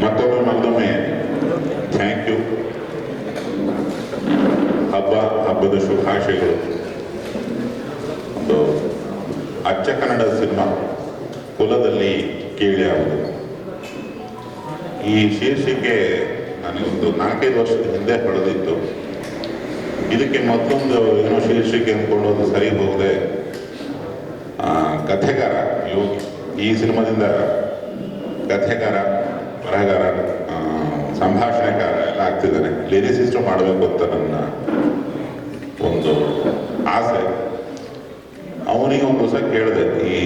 ಮತ್ತೊಮ್ಮೆ thank you. ಹಬ್ಬದ ಶುಭಾಶಯಗಳು. ಒಂದು ಅಚ್ಚ ಕನ್ನಡ ಸಿನಿಮಾ ಕುಲದಲ್ಲಿ ಕೇಳಿ ಆಗುವುದು. ಈ ಶೀರ್ಷಿಕೆ ನನಗೊಂದು 4-5 ವರ್ಷದ ಹಿಂದೆ ಹೊಳೆದಿತ್ತು. ಇದಕ್ಕೆ ಮತ್ತೊಂದು ಏನೋ ಶೀರ್ಷಿಕೆ ಅಂದ್ಕೊಂಡು ಅದು ಸರಿ ಹೋಗದೆ ಕಥೆಗಾರ ಯೋಗಿ, ಈ ಸಿನಿಮಾದಿಂದ ಕಥೆಗಾರ, ಬರಹಗಾರ, ಸಂಭಾಷಣೆಕಾರ ಎಲ್ಲ ಆಗ್ತಿದ್ದಾನೆ. ಲಿರಿಸಿಸ್ಟ್ ಮಾಡಬೇಕು ಅಂತ ನನ್ನ ಒಂದು ಆಸೆ. ಅವನಿಗೆ ಒಂದು ದಿವಸ ಕೇಳಿದೆ, ಈ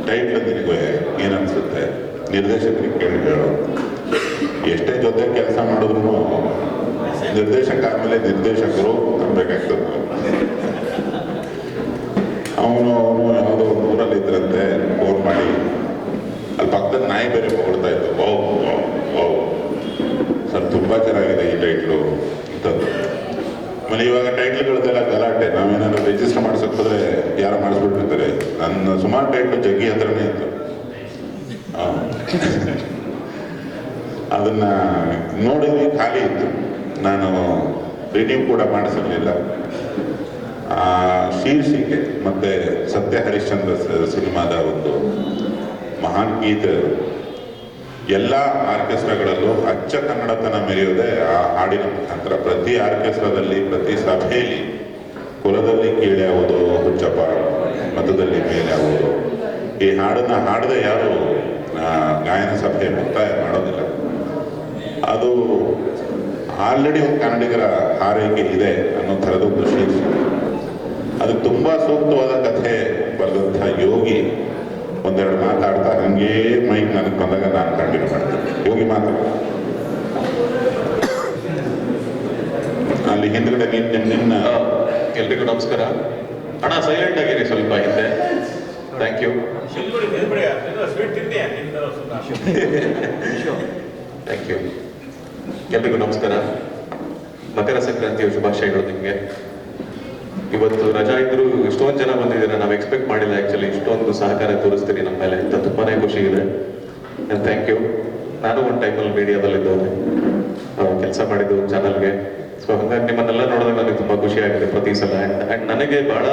ಟೈಟ್ಲ್ ನಿನಗೆ ಏನನ್ಸುತ್ತೆ, ನಿರ್ದೇಶಕರಿಗೆ ಕೇಳಿ ಹೇಳು. ಎಷ್ಟೇ ಜೊತೆ ಕೆಲಸ ಮಾಡಿದ್ರು ನಿರ್ದೇಶಕ ಆದಮೇಲೆ ನಿರ್ದೇಶಕರು ಅನ್ಬೇಕಾಗ್ತದೆ. ಅವನು ಯಾವುದೋ ಒಂದು ಊರಲ್ಲಿ ಇದ್ರಂತೆ, ಫೋನ್ ಮಾಡಿ ಅಲ್ಲಿ ಪಕ್ಕದಲ್ಲಿ ನಾಯಿ ಬೇರೆ ಹೊಗಳ್ತಾ ಇತ್ತು. ಓ ಸರ್ ತುಂಬ ಚೆನ್ನಾಗಿದೆ ಈ ಟೈಟ್ಲು ಅಂತದ್ದು. ಆಮೇಲೆ ಇವಾಗ ಟೈಟ್ಲ್ಗಳದ್ದೆಲ್ಲ ಗಲಾಟೆ. ನಾವೇನಾದ್ರು ರಿಜಿಸ್ಟರ್ ಮಾಡ್ಸಕ್ಕೆ ಹೋದ್ರೆ ಯಾರು ಮಾಡಿಸ್ಬಿಟ್ಟಿರ್ತಾರೆ. ನನ್ನ ಸುಮಾರು ಟೈಟ್ಲು ಜಗ್ಗಿ ಹತ್ರನೇ ಇತ್ತು. ಅದನ್ನ ನೋಡಿದ್ವಿ, ಖಾಲಿ ಇತ್ತು. ನಾನು ರಿನ್ಯೂ ಕೂಡ ಮಾಡಿಸಿರಲಿಲ್ಲ. ಶೀರ್ಷಿಕೆ ಮತ್ತೆ ಸತ್ಯ ಹರಿಶ್ಚಂದ್ರ ಸಿನಿಮಾದ ಒಂದು ಮಹಾನ್ ಗೀತೆ. ಎಲ್ಲ ಆರ್ಕೆಸ್ಟ್ರಾಗಳಲ್ಲೂ ಅಚ್ಚ ಕನ್ನಡತನ ಮೆರೆಯುವುದೇ ಆ ಹಾಡಿನ ಮುಖಾಂತರ. ಪ್ರತಿ ಆರ್ಕೆಸ್ಟ್ರಾದಲ್ಲಿ, ಪ್ರತಿ ಸಭೆಯಲ್ಲಿ ಕುಲದಲ್ಲಿ ಕೀಳ್ಯಾವುದು, ಹುಚ್ಚಪ್ಪ ಮತದಲ್ಲಿ ಮೇಲ್ಯಾವುದು, ಈ ಹಾಡನ್ನ ಹಾಡದೆ ಯಾರು ಗಾಯನ ಸಭೆ ಮುಕ್ತಾಯ ಮಾಡೋದಿಲ್ಲ. ಅದು ಆಲ್ರೆಡಿ ಒಂದು ಕನ್ನಡಿಗರ ಹಾರೈಕೆ ಇದೆ ಅನ್ನೋ ಥರದೊಂದು ಶೀರ್ಷಿಕೆ. ಅದಕ್ಕೆ ತುಂಬ ಸೂಕ್ತವಾದ ಕಥೆ ಬರೆದಂಥ ಯೋಗಿ ಒಂದೆರಡು ಮಾತಾಡ್ತಾ ಹಂಗೇ ಮೈಕ್ ನನಗೆ ಬಂದಾಗ ನಾನು ಕಂಟಿನ್ಯೂ ಮಾಡ್ತೇನೆ. ಯೋಗಿ ಮಾತಾಡ ಅಲ್ಲಿ ಹಿಂದ್ಗಡೆ ನಿನ್ನ ಎಲ್ರಿಗೂ ನಮಸ್ಕಾರ. ಅಣ್ಣ ಸೈಲೆಂಟ್ ಆಗಿರಿ ಸ್ವಲ್ಪ ಹಿಂದೆ. Thank you. Thank you. ಎಲ್ರಿಗೂ ನಮಸ್ಕಾರ. ಮಕರ ಸಂಕ್ರಾಂತಿಯ ಶುಭಾಶಯಗಳು ನಿಮಗೆ. ಇವತ್ತು ರಜಾ ಇದ್ರು ಇಷ್ಟೊಂದು ಜನ ಬಂದಿದ್ದೀರಾ, ನಾವು ಎಕ್ಸ್ಪೆಕ್ಟ್ ಮಾಡಿಲ್ಲ. ಆ್ಯಕ್ಚುಲಿ ಇಷ್ಟೊಂದು ಸಹಕಾರ ತೋರಿಸ್ತೀರಿ ನಮ್ಮ ಮೇಲೆ ಅಂತ ತುಂಬಾನೇ ಖುಷಿ ಇದೆ. Thank you. ನಾನು ಒಂದು ಟೈಮಲ್ಲಿ ಮೀಡಿಯಾದಲ್ಲಿದ್ದವನು, ಕೆಲಸ ಮಾಡಿದ್ದು ಚಾನಲ್ಗೆ. ಸೊ ಹಾಗಾಗಿ ನಿಮ್ಮನ್ನೆಲ್ಲ ನೋಡಿದಾಗ ನನಗೆ ತುಂಬ ಖುಷಿ ಆಗಿದೆ ಪ್ರತಿ ಸಲ. ಆ್ಯಂಡ್ ನನಗೆ ಬಹಳ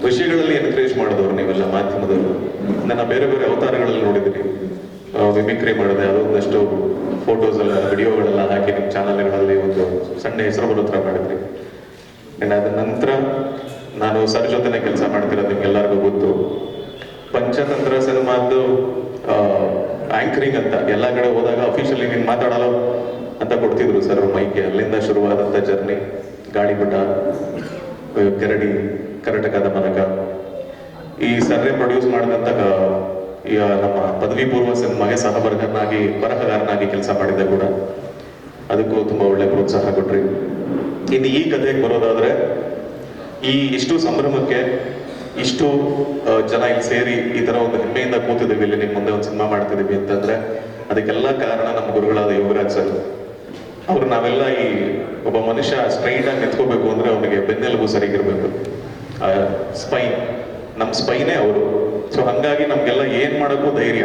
ವಿಷಯಗಳಲ್ಲಿ ಎನ್ಕರೇಜ್ ಮಾಡಿದವರು ನೀವೆಲ್ಲ ಮಾಧ್ಯಮದವರು. ನನ್ನ ಬೇರೆ ಬೇರೆ ಅವತಾರಗಳಲ್ಲಿ ನೋಡಿದ್ದೀನಿ. ಮಿಮಿಕ್ರಿ ಮಾಡಿದೆ, ಅದೊಂದಷ್ಟು ಫೋಟೋಸ್ ಎಲ್ಲ, ವಿಡಿಯೋಗಳೆಲ್ಲ ಹಾಕಿ ನಿಮ್ಮ ಚಾನಲ್ಗಳಲ್ಲಿ ಒಂದು ಸಣ್ಣ ಹೆಸರು ಬರೋ ಥರ ಮಾಡಿದ್ರಿ. ಆ್ಯಂಡ್ ಅದ ನಂತರ ನಾನು ಸರ್ ಜೊತೆನೇ ಕೆಲಸ ಮಾಡ್ತಿರೋದು ನಿಮ್ಗೆಲ್ಲರಿಗೂ ಗೊತ್ತು. ಪಂಚತಂತ್ರ ಸಿನಿಮಾದ್ದು ಆಂಕರಿಂಗ್ ಅಂತ ಎಲ್ಲ ಕಡೆ ಹೋದಾಗ ಅಫಿಷಿಯಲಿ ನೀನು ಮಾತಾಡಲ್ಲ ಅಂತ ಕೊಡ್ತಿದ್ರು ಸರ್ ಮೈಕೆ. ಅಲ್ಲಿಂದ ಶುರುವಾದಂಥ ಜರ್ನಿ, ಗಾಳಿಪಟ, ಕೆರಡಿ, ಕರ್ನಾಟಕದ ಮನಕ, ಈ ಸರ್ರೆ ಪ್ರೊಡ್ಯೂಸ್ ಮಾಡಿದಂಥ ನಮ್ಮ ಪದವಿ ಪೂರ್ವ ಸಿನಿಮಾಗೆ ಬರಹಗಾರನಾಗಿ ಕೆಲಸ ಮಾಡಿದ್ದೆ ಕೂಡ. ಅದಕ್ಕೂ ತುಂಬ ಒಳ್ಳೆ ಪ್ರೋತ್ಸಾಹ ಕೊಟ್ರಿ. ಇನ್ನು ಈ ಕಥೆಗೆ ಬರೋದಾದ್ರೆ, ಇಷ್ಟು ಸಂಭ್ರಮಕ್ಕೆ ಇಷ್ಟು ಜನ ಇಲ್ಲಿ ಸೇರಿ ಈ ತರ ಒಂದು ಹೆಮ್ಮೆಯಿಂದ ಕೂತಿದ್ದೀವಿ, ಇಲ್ಲಿ ನಿಮ್ಮ ಮುಂದೆ ಒಂದು ಸಿನಿಮಾ ಮಾಡ್ತಿದ್ದೀವಿ ಅಂತಂದ್ರೆ ಅದಕ್ಕೆಲ್ಲ ಕಾರಣ ನಮ್ಮ ಗುರುಗಳಾದ ಯೋಗರಾಜ್ ಸರ್. ಅವ್ರು ನಾವೆಲ್ಲ ಒಬ್ಬ ಮನುಷ್ಯ ಸ್ಟ್ರೈಟ್ ಆಗಿ ನಿಂತ್ಕೋಬೇಕು ಅಂದ್ರೆ ಅವನಿಗೆ ಬೆನ್ನೆಲುಬು ಸರಿಗಿರ್ಬೇಕು. ಸ್ಪೈನ್, ನಮ್ಮ ಸ್ಪೈನೇ ಅವರು. ಸೊ ಹಂಗಾಗಿ ನಮ್ಗೆಲ್ಲ ಏನ್ ಮಾಡೋಕ್ಕೂ ಧೈರ್ಯ.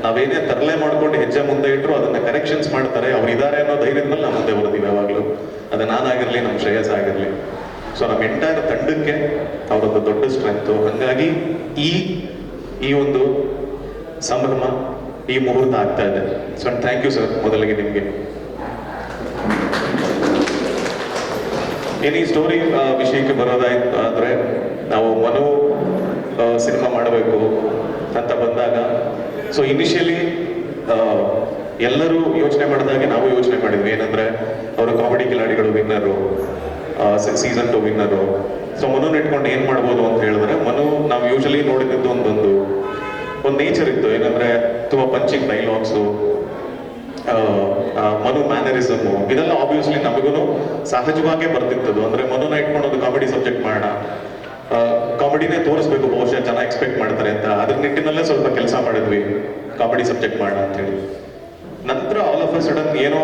ನಾವೇನೇ ತರಲೆ ಮಾಡ್ಕೊಂಡು ಹೆಜ್ಜೆ ಮುಂದೆ ಇಟ್ಟರು ಅದನ್ನ ಕರೆಕ್ಷನ್ಸ್ ಮಾಡ್ತಾರೆ. ಅವ್ರು ಇದಾರೆ ಅನ್ನೋ ಧೈರ್ಯದ ಮೇಲೆ ನಾವು ಮುಂದೆ ಬರ್ತೀವಿ ಯಾವಾಗಲೂ. ಅದು ನಾನಾಗಿರ್ಲಿ, ನಮ್ಮ ಶ್ರೇಯಸ್ ಆಗಿರ್ಲಿ. ಸೊ ನಮ್ಮ ಎಂಟೈರ್ ತಂಡಕ್ಕೆ ಅವರೊಂದು ದೊಡ್ಡ ಸ್ಟ್ರೆಂತು. ಹಂಗಾಗಿ ಈ ಒಂದು ಸಂಭ್ರಮ, ಈ ಮುಹೂರ್ತ ಆಗ್ತಾ ಇದೆ. ಸೊ ಥ್ಯಾಂಕ್ ಯು ಸರ್ ಮೊದಲಿಗೆ ನಿಮಗೆ. ಈ ಸ್ಟೋರಿ ವಿಷಯಕ್ಕೆ ಬರೋದಾಯ್ತು ಆದ್ರೆ, ನಾವು ಮನು ಸಿನಿಮಾ ಮಾಡಬೇಕು ಅಂತ ಬಂದಾಗ, ಸೊ ಇನಿಷಿಯಲಿ ಎಲ್ಲರೂ ಯೋಚನೆ ಮಾಡಿದಾಗೆ ನಾವು ಯೋಚನೆ ಮಾಡಿದ್ವಿ. ಏನಂದ್ರೆ ಅವರು ಕಾಮಿಡಿ ಕಿಲಾಡಿಗಳು winner, season 2 winner. So Manu ಇಟ್ಕೊಂಡು ಏನ್ ಮಾಡ್ಬೋದು ಅಂತ ಹೇಳಿದ್ರೆ, ಮನು ನಾವು ಯೂಶಲಿ ನೋಡಿದ್ದು ಒಂದು ನೇಚರ್ ಇತ್ತು. ಏನಂದ್ರೆ ತುಂಬಾ ಪಂಚಿಂಗ್ ಡೈಲಾಗ್ಸು, ಮನು ಮ್ಯಾನರಿಸಮ್, ಇದೆಲ್ಲ ಆಬ್ವಿಯಸ್ಲಿ ನಮಗೂ ಸಹಜವಾಗೇ ಬರ್ತಿತ್ತದು. ಅಂದ್ರೆ ಮನುನ ಇಟ್ಕೊಂಡು ಒಂದು ಕಾಮಿಡಿ ಸಬ್ಜೆಕ್ಟ್ ಮಾಡೋಣ, ಕಾಮಿಡಿನೇ ತೋರಿಸ್ಬೇಕು, ಬಹುಶಃ ಜನ ಎಕ್ಸ್ಪೆಕ್ಟ್ ಮಾಡ್ತಾರೆ ಅಂತ ಅದ್ರ ನಿಟ್ಟಿನಲ್ಲೇ ಸ್ವಲ್ಪ ಕೆಲಸ ಮಾಡಿದ್ವಿ, ಕಾಮಿಡಿ ಸಬ್ಜೆಕ್ಟ್ ಮಾಡೋಣ ಅಂತ ಹೇಳಿ. ನಂತರ ಆಲ್ ಆಫ್ ಅ ಸಡನ್ ಏನೋ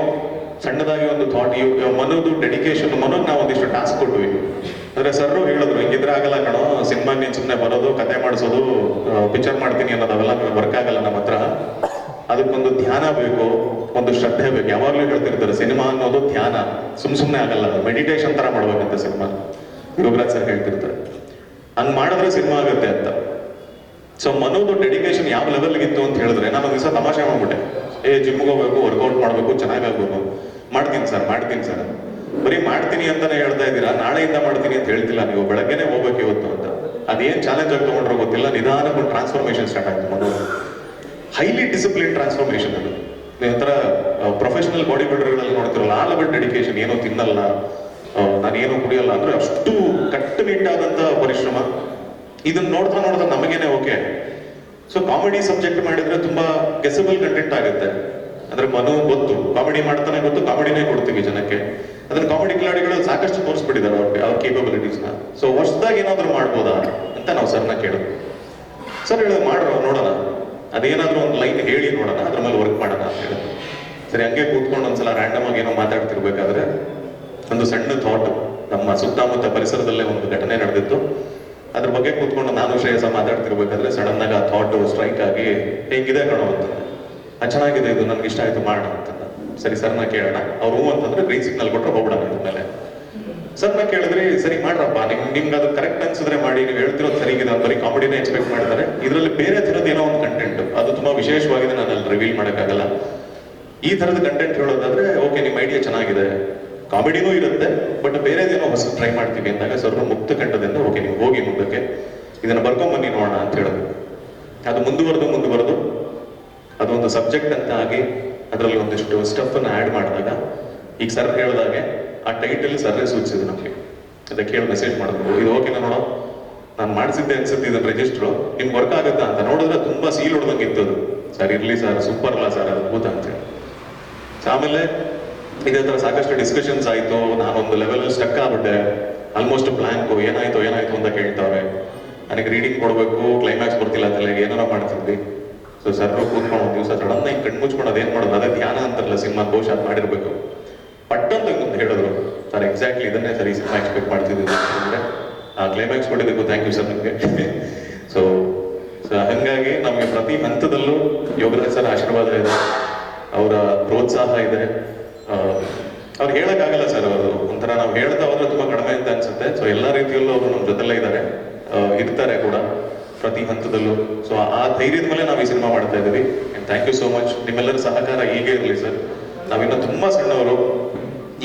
ಸಣ್ಣದಾಗಿ ಒಂದು ಥಾಟ್, ಮನೋದು ಡೆಡಿಕೇಶನ್, ಮನೋಗ್ ನಾವು ಒಂದಿಷ್ಟು ಟಾಸ್ಕ್ ಕೊಟ್ವಿ. ಅಂದ್ರೆ ಸರ್ ಹೇಳಿದ್ರು, ಹಿಂಗಿದ್ರೆ ಆಗಲ್ಲ ಕಣೋ, ಸಿನಿಮಾ ನೀನ್ ಸುಮ್ಮನೆ ಬರೋದು, ಕತೆ ಮಾಡಿಸೋದು, ಪಿಕ್ಚರ್ ಮಾಡ್ತೀನಿ ಅನ್ನೋದು ಅವೆಲ್ಲ ವರ್ಕ್ ಆಗಲ್ಲ ನಮ್ಮ ಹತ್ರ. ಅದಕ್ಕೊಂದು ಧ್ಯಾನ ಬೇಕು, ಒಂದು ಶ್ರದ್ಧೆ ಬೇಕು. ಯಾವಾಗಲೂ ಹೇಳ್ತಿರ್ತಾರೆ ಸಿನಿಮಾ ಅನ್ನೋದು ಧ್ಯಾನ, ಸುಮ್ಮನೆ ಆಗಲ್ಲ, ಮೆಡಿಟೇಷನ್ ತರ ಮಾಡ್ಬೇಕಂತ ಸಿನಿಮಾ. ಯೋಗರಾಜ್ ಸರ್ ಹೇಳ್ತಿರ್ತಾರೆ ಹಂಗ್ ಮಾಡಿದ್ರೆ ಸಿನಿಮಾ ಆಗುತ್ತೆ ಅಂತ. ಸೊ ಮನೋದು ಡೆಡಿಕೇಶನ್ ಯಾವ ಲೆವೆಲ್ಗೆ ಇತ್ತು ಅಂತ ಹೇಳಿದ್ರೆ, ನಾನು ಒಂದು ದಿವಸ ತಮಾಷೆ ಮಾಡ್ಬಿಟ್ಟೆ, ಜಿಮ್ಗೆ ಹೋಗ್ಬೇಕು, ವರ್ಕೌಟ್ ಮಾಡ್ಬೇಕು, ಚೆನ್ನಾಗಾಗ್ಬೇಕು, ಮಾಡ್ತೀನಿ ಸರ್. ಬರೀ ಮಾಡ್ತೀನಿ ಅಂತಾನೆ ಹೇಳ್ತಾ ಇದ್ದೀರಾ, ನಾಳೆಯಿಂದ ಮಾಡ್ತೀನಿ ಅಂತ ಹೇಳ್ತಿಲ್ಲ ನೀವು, ಬೆಳಗ್ಗೆನೆ ಹೋಗ್ಬೇಕು ಇವತ್ತು ಅಂತ. ಅದೇನ್ ಚಾಲೆಂಜ್ ಆಗಿ ತಗೊಂಡ್ರೋ ಗೊತ್ತಿಲ್ಲ, ನಿಧಾನಕ್ಕೆ ಟ್ರಾನ್ಸ್ಫಾರ್ಮೇಶನ್ ಸ್ಟಾರ್ಟ್ ಆಯ್ತು. ಮನೋ ಹೈಲಿ ಡಿಸಿಪ್ಲಿನ್ ಟ್ರಾನ್ಸ್ಫಾರ್ಮೇಶನ್ ಅದು. ನೀವು ಒಂಥರ ಪ್ರೊಫೆಷನಲ್ ಬಾಡಿ ಬಿಲ್ಡರ್ಗಳಲ್ಲಿ ನೋಡ್ತಿರಲ್ಲ, ಆ ಲೆವೆಲ್ ಡೆಡಿಕೇಶನ್. ಏನೋ ತಿನ್ನಲ್ಲ, ನಾನೇನು ಕುಡಿಯಲ್ಲ ಅಂದ್ರೆ ಅಷ್ಟು ಕಟ್ಟುನಿಟ್ಟಾದಂತ ಪರಿಶ್ರಮ. ಇದನ್ನ ನೋಡ್ತಾ ನಮಗೇನೆ ಓಕೆ. ಸೊ ಕಾಮಿಡಿ ಸಬ್ಜೆಕ್ಟ್ ಮಾಡಿದ್ರೆ ತುಂಬಾ ಗೆಸಬಲ್ ಕಂಟೆಂಟ್ ಆಗುತ್ತೆ. ಅಂದ್ರೆ ಮನು ಗೊತ್ತು, ಕಾಮಿಡಿ ಮಾಡ್ತಾನೆ ಗೊತ್ತು, ಕಾಮಿಡಿನೇ ಕೊಡ್ತೀವಿ ಜನಕ್ಕೆ. ಅದನ್ನ ಕಾಮಿಡಿ ಕಿಲಾಡಿಗಳು ಸಾಕಷ್ಟು ತೋರಿಸ್ಬಿಟ್ಟಿದ್ದಾರೆ ಅವ್ರ ಕೇಪಬಿಲಿಟೀಸ್ನ. ಸೊ ಹೊಸದಾಗಿ ಏನಾದ್ರು ಮಾಡ್ಬೋದಾ ಅಂತ ನಾವು ಸರ್ನ ಕೇಳಿದ್ವಿ. ಸರ್ ಹೇಳಿದ್ರು ಮಾಡ್ರೋ ನೋಡೋಣ, ಅದೇನಾದ್ರೂ ಒಂದು ಲೈನ್ ಹೇಳಿ ನೋಡೋಣ, ಅದ್ರ ಮೇಲೆ ವರ್ಕ್ ಮಾಡೋಣ ಅಂತ ಹೇಳಿದ್ರು. ಸರಿ, ಹಂಗೆ ಕೂತ್ಕೊಂಡು ಒಂದ್ಸಲ ರ್ಯಾಂಡಮ್ ಆಗಿ ಏನೋ ಮಾತಾಡ್ತಿರ್ಬೇಕಾದ್ರೆ ಒಂದು ಸಣ್ಣ ಥಾಟ್, ನಮ್ಮ ಸುತ್ತಮುತ್ತ ಪರಿಸರದಲ್ಲೇ ಒಂದು ಘಟನೆ ನಡೆದಿತ್ತು. ಅದ್ರ ಬಗ್ಗೆ ಕೂತ್ಕೊಂಡು ನಾನು ಶ್ರೇಯಸ ಮಾತಾಡ್ತಿರ್ಬೇಕಾದ್ರೆ ಸಡನ್ ಆಗಿ ಆ ಥಾಟ್ ಸ್ಟ್ರೈಕ್ ಆಗಿ, ಹೇಗಿದೆ ಕಣೋ ಅಂತಂದ್ರೆ, ಚೆನ್ನಾಗಿದೆ ಇದು, ನನ್ಗೆ ಇಷ್ಟ ಆಯ್ತು ಮಾಡೋಣ ಅಂತಂದ. ಸರಿ ಸರ್ನ ಕೇಳೋಣ, ಅವ್ರು ಹೂ ಅಂತಂದ್ರೆ ಗ್ರೀನ್ ಸಿಗ್ನಲ್ ಕೊಟ್ಟರೆ ಹೋಗ್ಬಿಡೋಣ ಮೇಲೆ. ಸರ್ನ ಕೇಳಿದ್ರಿ, ಸರಿ ಮಾಡ್ರಪ್ಪ, ನಿಮ್ಗೆ ಅದು ಕರೆಕ್ಟ್ ಅನ್ಸಿದ್ರೆ ಮಾಡಿ, ನೀವು ಹೇಳ್ತಿರೋದು ಸರಿಗಿದೆ, ಬರೀ ಕಾಮಿಡಿನೇ ಎಕ್ಸ್ಪೆಕ್ಟ್ ಮಾಡ್ತಾರೆ, ಇದರಲ್ಲಿ ಬೇರೆ ಥರದ ಏನೋ ಒಂದು ಕಂಟೆಂಟ್, ಅದು ತುಂಬಾ ವಿಶೇಷವಾಗಿದೆ, ನಾನು ಅಲ್ಲಿ ರಿವೀಲ್ ಮಾಡೋಕ್ಕಾಗಲ್ಲ. ಈ ಥರದ ಕಂಟೆಂಟ್ ಹೇಳೋದಾದ್ರೆ ಓಕೆ, ನಿಮ್ಮ ಐಡಿಯಾ ಚೆನ್ನಾಗಿದೆ, ಕಾಮಿಡಿನೂ ಇರುತ್ತೆ, ಬಟ್ ಬೇರೆದೇನೋ ಹೊಸ ಟ್ರೈ ಮಾಡ್ತೀವಿ ಅಂದಾಗ ಸರ್ ಮುಕ್ತ ಕಂಠದಿಂದ ಓಕೆ ನೀವು ಹೋಗಿ ಮುಂದಕ್ಕೆ ಇದನ್ನ ಬರ್ಕೊಂಬನ್ನಿ ನೋಡೋಣ ಅಂತ ಹೇಳಿದ್ರು. ಅದು ಮುಂದುವರೆದು ಅದೊಂದು ಸಬ್ಜೆಕ್ಟ್ ಅಂತ ಆಗಿ ಅದರಲ್ಲಿ ಒಂದಿಷ್ಟು ಸ್ಟಫ್ ಅನ್ನ ಆ್ಯಡ್ ಮಾಡಿದಾಗ, ಈಗ ಸರ್ ಹೇಳಿದಾಗೆ ಆ ಟೈಟಲ್ ಸರ್ರೇ ಸೂಚಿಸಿದ್ರು ನಮಗೆ. ಅದಕ್ಕೆ ಹೇಳಿ ಮೆಸೇಜ್ ಮಾಡಿದ್ರು, ಇದು ಓಕೆನಾ ನೋಡೋ, ನಾನು ಮಾಡಿಸಿದ್ದೆ ಅನ್ಸುತ್ತೆ ಇದನ್ನ ರಿಜಿಸ್ಟ್ರು, ನಿಮ್ಗೆ ವರ್ಕ್ ಆಗುತ್ತಾ ಅಂತ. ನೋಡಿದ್ರೆ ತುಂಬಾ ಸೀಲ್ ಹೊಡೆದಂಗೆ ಇತ್ತು ಅದು. ಸರ್ ಇರ್ಲಿ ಸರ್, ಸೂಪರ್ ಅಲ್ಲ ಸರ್, ಅದ್ಭುತ ಅಂತೇಳಿ. ಆಮೇಲೆ ಇದೇ ತರ ಸಾಕಷ್ಟು ಡಿಸ್ಕಷನ್ಸ್ ಆಯ್ತು. ನಾನೊಂದು ಲೆವೆಲ್ ಸ್ಟಕ್ ಆಗ್ಬಿಟ್ಟೆ, ಆಲ್ಮೋಸ್ಟ್ ಬ್ಲಾಂಕ್, ಏನಾಯ್ತು ಅಂತ ಕೇಳ್ತಾವೆ. ನನಗೆ ರೀಡಿಂಗ್ ಕೊಡ್ಬೇಕು, ಕ್ಲೈಮ್ಯಾಕ್ಸ್ ಬರ್ತಿಲ್ಲ ಅಂತಲ್ಲ, ಏನಾರ ಮಾಡ್ತಿದ್ವಿ. ಸೊ ಸರ್ ಕೂತ್ಕೊಂಡು ಒಂದು ದಿವಸ ಸಡನ್ ಆಗಿ ಕಣ್ಣು ಮುಚ್ಕೊಂಡು ಅದೇನ್ ಮಾಡೋದು, ಅದೇ ಧ್ಯಾನ ಅಂತಾರಲ್ಲ ಸಿನಿಮಾ, ಬಹುಶಃ ಅದು ಮಾಡಿರ್ಬೇಕು. ಪಟ್ಟಂತ ಮುಂದೆ ಹೇಳಿದ್ರು, ಸರ್ ಎಕ್ಸಾಕ್ಟ್ಲಿ ಇದನ್ನೇ ಸರ್ ಈ ಸಿನಿಮಾ ಎಕ್ಸ್ಪೆಕ್ಟ್ ಮಾಡ್ತಿದ್ವಿ ಅಂದ್ರೆ, ಆ ಕ್ಲೈಮ್ಯಾಕ್ಸ್ ಕೊಡಬೇಕು, ಥ್ಯಾಂಕ್ ಯು ಸರ್ ನಿಮಗೆ. ಸೊ ಹಂಗಾಗಿ ನಮಗೆ ಪ್ರತಿ ಹಂತದಲ್ಲೂ ಯೋಗರಾಜ್ ಸರ್ ಆಶೀರ್ವಾದ ಇದೆ, ಅವರ ಪ್ರೋತ್ಸಾಹ ಇದೆ. ಅವ್ರು ಹೇಳಕ್ಕಾಗಲ್ಲ ಸರ್, ಅವರು ಒಂಥರ ನಾವು ಹೇಳ್ತಾ ಹೋದ್ರೆ ತುಂಬಾ ಕಡಿಮೆ ಅಂತ ಅನ್ಸುತ್ತೆ. ಸೊ ಎಲ್ಲಾ ರೀತಿಯಲ್ಲೂ ಅವರು ನಮ್ಮ ಜೊತೆಲ್ಲೇ ಇದ್ದಾರೆ, ಇರ್ತಾರೆ ಕೂಡ ಪ್ರತಿ ಹಂತದಲ್ಲೂ. ಸೊ ಆ ಧೈರ್ಯದ ಮೇಲೆ ನಾವು ಈ ಸಿನಿಮಾ ಮಾಡ್ತಾ ಇದ್ದೀವಿ. And thank you so much. ನಿಮ್ಮೆಲ್ಲರ ಸಹಕಾರ ಹೀಗೆ ಇರಲಿ ಸರ್. ನಾವಿನ್ನೂ ತುಂಬಾ ಸಣ್ಣವರು,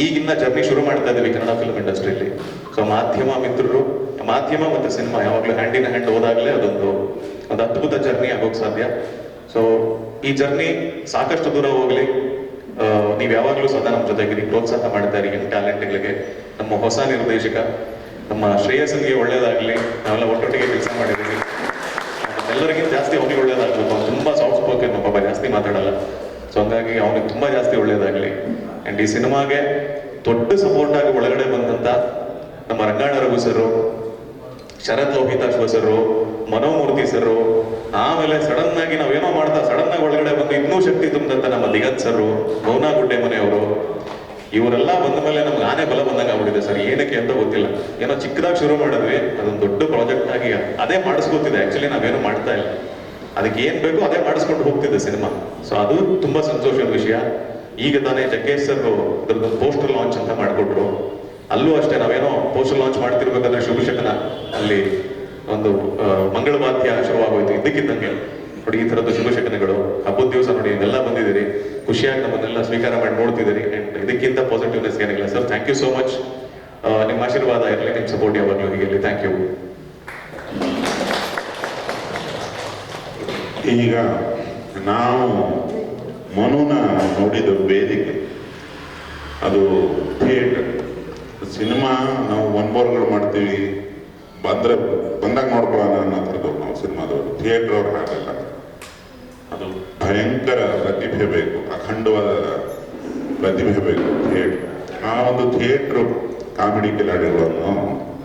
ಈಗಿನ್ನ ಜರ್ನಿ ಶುರು ಮಾಡ್ತಾ ಇದ್ದೀವಿ ಕನ್ನಡ ಫಿಲ್ಮ್ ಇಂಡಸ್ಟ್ರಿಯಲ್ಲಿ. ಸೊ ಮಾಧ್ಯಮ ಮಿತ್ರರು, ಮಾಧ್ಯಮ ಮತ್ತೆ ಸಿನಿಮಾ ಯಾವಾಗಲೂ ಹ್ಯಾಂಡ್ ಇನ್ ಹ್ಯಾಂಡ್ ಹೋದಾಗಲೇ ಅದೊಂದು ಅದ್ಭುತ ಜರ್ನಿ ಆಗೋಕ್ ಸಾಧ್ಯ. ಸೊ ಈ ಜರ್ನಿ ಸಾಕಷ್ಟು ದೂರ ಹೋಗ್ಲಿ. ನೀವು ಯಾವಾಗಲೂ ಸದಾ ನಮ್ಮ ಜೊತೆಗಿರಿ, ಪ್ರೋತ್ಸಾಹ ಮಾಡ್ತಾ ಇರಿ ಯಂಗ್ ಟ್ಯಾಲೆಂಟ್ಗಳಿಗೆ. ನಮ್ಮ ಹೊಸ ನಿರ್ದೇಶಕ ನಮ್ಮ ಶ್ರೇಯಸ್ಸಿಗೆ ಒಳ್ಳೇದಾಗ್ಲಿ, ನಾವೆಲ್ಲ ಒಟ್ಟೊಟ್ಟಿಗೆ ಕೆಲಸ ಮಾಡಿದ್ದೀವಿ. ಎಲ್ಲರಿಗಿಂತ ಜಾಸ್ತಿ ಅವ್ನಿಗೆ ಒಳ್ಳೇದಾಗ್ಬೇಕು. ಅವ್ನು ತುಂಬಾ ಸಾಫ್ಟ್ ಸ್ಪೋಕನ್, ಪಾಪ ಜಾಸ್ತಿ ಮಾತಾಡಲ್ಲ. ಸೊ ಹಂಗಾಗಿ ಅವನಿಗೆ ತುಂಬಾ ಜಾಸ್ತಿ ಒಳ್ಳೇದಾಗ್ಲಿ. ಅಂಡ್ ಈ ಸಿನಿಮಾಗೆ ದೊಡ್ಡ ಸಪೋರ್ಟ್ ಆಗಿ ಒಳಗಡೆ ಬಂದಂತ ನಮ್ಮ ರಂಗಾಣ ರಘು ಸರು, ಶರತ್ ಲೋಹಿತಾಶ್ವ ಸರು, ಮನೋಮೂರ್ತಿ ಸರು, ಆಮೇಲೆ ಸಡನ್ ಆಗಿ ನಾವೇನೋ ಮಾಡ್ತಾ ಸಡನ್ ಆಗಿ ಒಳಗಡೆ ಬಂದು ಇನ್ನೂ ಶಕ್ತಿ ತುಂಬಿದಂತ ನಮ್ಮ ದಿಗಂತ್ ಸರು, ಮೌನಾ ಗುಡ್ಡೆ ಮನೆಯವರು, ಇವರೆಲ್ಲ ಬಂದ ಮೇಲೆ ನಮ್ಗೆ ಆನೆ ಬಲ ಬಂದಂಗೆ ಆಗ್ಬಿಟ್ಟಿದೆ ಸರ್. ಏನಕ್ಕೆ ಅಂತ ಗೊತ್ತಿಲ್ಲ. ಏನೋ ಚಿಕ್ಕದಾಗಿ ಶುರು ಮಾಡಿದ್ವಿ, ಅದೊಂದು ದೊಡ್ಡ ಪ್ರಾಜೆಕ್ಟ್ ಆಗಿ ಅದೇ ಮಾಡಿಸ್ಕೊತಿದೆ. ಆಕ್ಚುಲಿ ನಾವೇನು ಮಾಡ್ತಾ ಇಲ್ಲ, ಅದಕ್ಕೆ ಏನ್ ಬೇಕೋ ಅದೇ ಮಾಡಿಸ್ಕೊಂಡು ಹೋಗ್ತಿದೆ ಸಿನಿಮಾ. ಸೊ ಅದು ತುಂಬಾ ಸಂತೋಷದ ವಿಷಯ. ಈಗ ತಾನೇ ಜಗ್ಗೇಶ್ ಸರ್ ಇದ್ರದ್ದು ಪೋಸ್ಟರ್ ಲಾಂಚ್ ಅಂತ ಮಾಡಿಕೊಟ್ರು. ಅಲ್ಲೂ ಅಷ್ಟೇ, ನಾವೇನೋ ಪೋಸ್ಟರ್ ಲಾಂಚ್ ಮಾಡ್ತಿರ್ಬೇಕಾದ್ರೆ ಶುಭಶಕನ ಅಲ್ಲಿ ಒಂದು ಮಂಗಳವಾದ್ಯ ಶುರುವಾಗೋಯ್ತು ಇದ್ದಕ್ಕಿದ್ದಂಗೆ. ನೋಡಿ ಈ ಥರದ್ದು ಶುಭಶಕನಗಳು, ಹಬ್ಬದ ದಿವಸ ನೋಡಿ ಇದೆಲ್ಲ ಬಂದಿದ್ದೀರಿ, ಖುಷಿಯಾಗಿ ನಮ್ಮನ್ನೆಲ್ಲ ಸ್ವೀಕಾರ ಮಾಡಿ ನೋಡ್ತಿದ್ದೀರಿ. ಅಂಡ್ ಇದಕ್ಕಿಂತ ಪಾಸಿಟಿವ್ನೆಸ್ ಏನಿಲ್ಲ sir. Thank you so much. ನಿಮ್ಮ ಆಶೀರ್ವಾದ ಇರಲಿ, ನಿಮ್ಮ ಸಪೋರ್ಟ್ ಯಾವಾಗಲೂ ಹೀಗೆ ಇರಲಿ. Thank you. ಈಗ ನಾವು ಮನುನ ನೋಡಿದ ವೇದಿಕೆ, ಅದು ಥಿಯೇಟರ್. ಸಿನಿಮಾ ನಾವು ಒನ್ಬೋರ್ಗಳು ಮಾಡ್ತೀವಿ, ಬಂದಾಗ ನೋಡ್ಕೊಳ್ಳೋಣ ಅನ್ನೋ ಥರದ್ದು ನಾವು ಸಿನಿಮಾದವರು. ಥಿಯೇಟರ್ ಅವ್ರು ಹಾಗಲ್ಲ, ಅದು ಭಯಂಕರ ಪ್ರತಿಭೆ ಬೇಕು, ಅಖಂಡವಾದ ಪ್ರತಿಭೆ ಬೇಕು ಥಿಯೇಟರ್. ಆ ಒಂದು ಥಿಯೇಟ್ರು ಕಾಮಿಡಿ ಕಿಲಾಡಿಗಳನ್ನು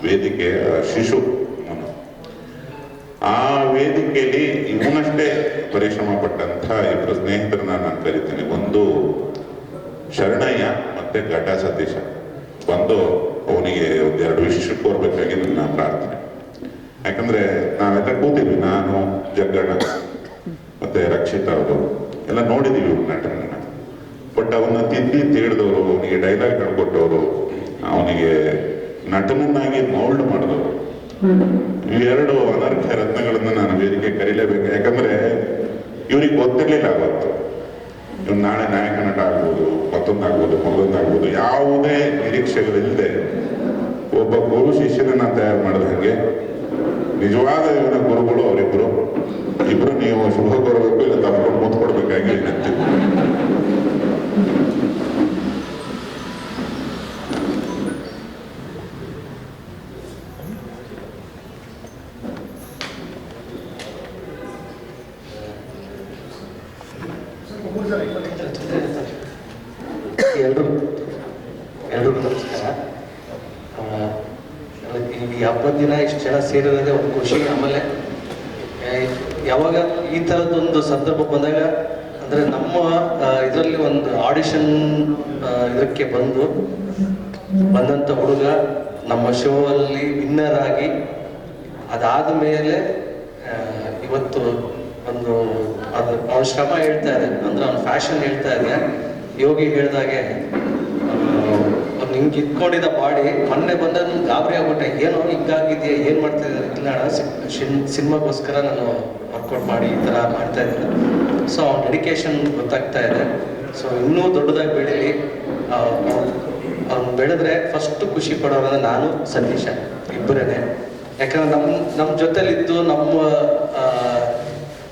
ವೇದಿಕೆಯ ಶಿಶು ಮನು. ಆ ವೇದಿಕೆಯಲ್ಲಿ ಇವನಷ್ಟೇ ಪರಿಶ್ರಮ ಪಟ್ಟಂಥ ಇಬ್ಬರು ಸ್ನೇಹಿತರನ್ನ ನಾನು ಕರಿತೀನಿ. ಒಂದು ಶರಣಯ್ಯ ಮತ್ತೆ ಘಟ ಸತೀಶ. ಬಂದು ಅವನಿಗೆ ಒಂದೆರಡು ವಿಷಯ ಕೋರ್ಬೇಕಾಗಿ ನನ್ನ ಪ್ರಾರ್ಥನೆ. ಯಾಕಂದ್ರೆ ನಾವೆಲ್ಲ ಕೂತಿದ್ವಿ, ನಾನು, ಜಗ್ಗಣ್ಣ ಮತ್ತೆ ರಕ್ಷಿತಾ ಅವರು ಎಲ್ಲ ನೋಡಿದೀವಿ ನಟನನ್ನ. ಬಟ್ ಅವನ್ನ ತಿದ್ದಿ ತೀಡ್ದವರು, ಅವನಿಗೆ ಡೈಲಾಗ್ ಹೇಳ್ಕೊಟ್ಟವರು, ಅವನಿಗೆ ನಟನನ್ನಾಗಿ ಮೌಲ್ಡ್ ಮಾಡಿದವರು, ಇವೆರಡು ಅನರ್ಘ್ಯ ರತ್ನಗಳನ್ನು ನಾನು ವೇದಿಕೆ ಕರೀಲೇಬೇಕು. ಯಾಕಂದ್ರೆ ಇವ್ರಿಗೆ ಗೊತ್ತಿರ್ಲಿಲ್ಲ ಅವತ್ತು ಇವ್ನು ನಾಳೆ ನಾಯಕ ನಟ ಆಗ್ಬೋದು, ಮತ್ತೊಂದಾಗ್ಬೋದು, ಮಗದೊಂದಾಗ್ಬೋದು, ಯಾವುದೇ ನಿರೀಕ್ಷೆಗಳಿಲ್ಲದೆ ಒಬ್ಬ ಗುರು ಶಿಷ್ಯರನ್ನ ತಯಾರು ಮಾಡಿದ ಹಾಗೆ ನಿಜವಾದ ಇವನ ಗುರುಗಳು ಅವರಿಬ್ರು. ಇಬ್ರು ನೀವು ಶುಭ ಕೋರಬೇಕು, ಇಲ್ಲ ತಪ್ಪಿಕೊಂಡು ಮೂತ್ಕೊಡ್ಬೇಕಾಗಿ ವಿನಂತಿ. ಎಲ್ರಿಗೂ ನಮಸ್ಕಾರ. ಈ ಹಬ್ಬದ ದಿನ ಇಷ್ಟು ಜನ ಸೇರಿರೋದೇ ಒಂದು ಖುಷಿ. ಆಮೇಲೆ ಯಾವಾಗ ಈ ಥರದ್ದೊಂದು ಸಂದರ್ಭ ಬಂದಾಗ ಅಂದರೆ ನಮ್ಮ ಇದರಲ್ಲಿ ಒಂದು ಆಡಿಷನ್ ಇದಕ್ಕೆ ಬಂದಂಥ ಹುಡುಗ ನಮ್ಮ ಶೋ ಅಲ್ಲಿ ವಿನ್ನರ್ ಆಗಿ ಅದಾದ ಮೇಲೆ ಇವತ್ತು ಒಂದು ಅದು ಅವನ ಶ್ರಮ ಹೇಳ್ತಾ ಇದೆ, ಅಂದರೆ ಅವನ ಫ್ಯಾಷನ್ ಹೇಳ್ತಾ ಇದೆ. ಯೋಗಿ ಹೇಳ್ದಾಗೆ ಅವ್ನು ಹಿಂಗೆ ಇಟ್ಕೊಂಡಿದ್ದ ಬಾಡಿ ಮೊನ್ನೆ ಬಂದಾಗ ನಾನು ಗಾಬರಿ ಆಗ್ಬಿಟ್ಟೆ, ಏನೋ ಹಿಂಗಾಗಿದೆಯಾ, ಏನು ಮಾಡ್ತಿದ್ದಾರೆ, ಇಲ್ಲ ಸಿನಿಮಾಗೋಸ್ಕರ ನಾನು ವರ್ಕೌಟ್ ಮಾಡಿ ಈ ಥರ ಮಾಡ್ತಾ ಇದ್ದೀನಿ. ಸೊ ಅವ್ನ ಡೆಡಿಕೇಶನ್ ಗೊತ್ತಾಗ್ತಾ ಇದೆ. ಸೊ ಇನ್ನೂ ದೊಡ್ಡದಾಗಿ ಬೆಳೀಲಿ. ಅವ್ನು ಬೆಳೆದ್ರೆ ಫಸ್ಟ್ ಖುಷಿ ಪಡೋರಂದ್ರೆ ನಾನು ಸತೀಶ ಇಬ್ಬರೇ. ಯಾಕಂದ್ರೆ ನಮ್ಮ ಜೊತೆಲಿದ್ದು ನಮ್ಮ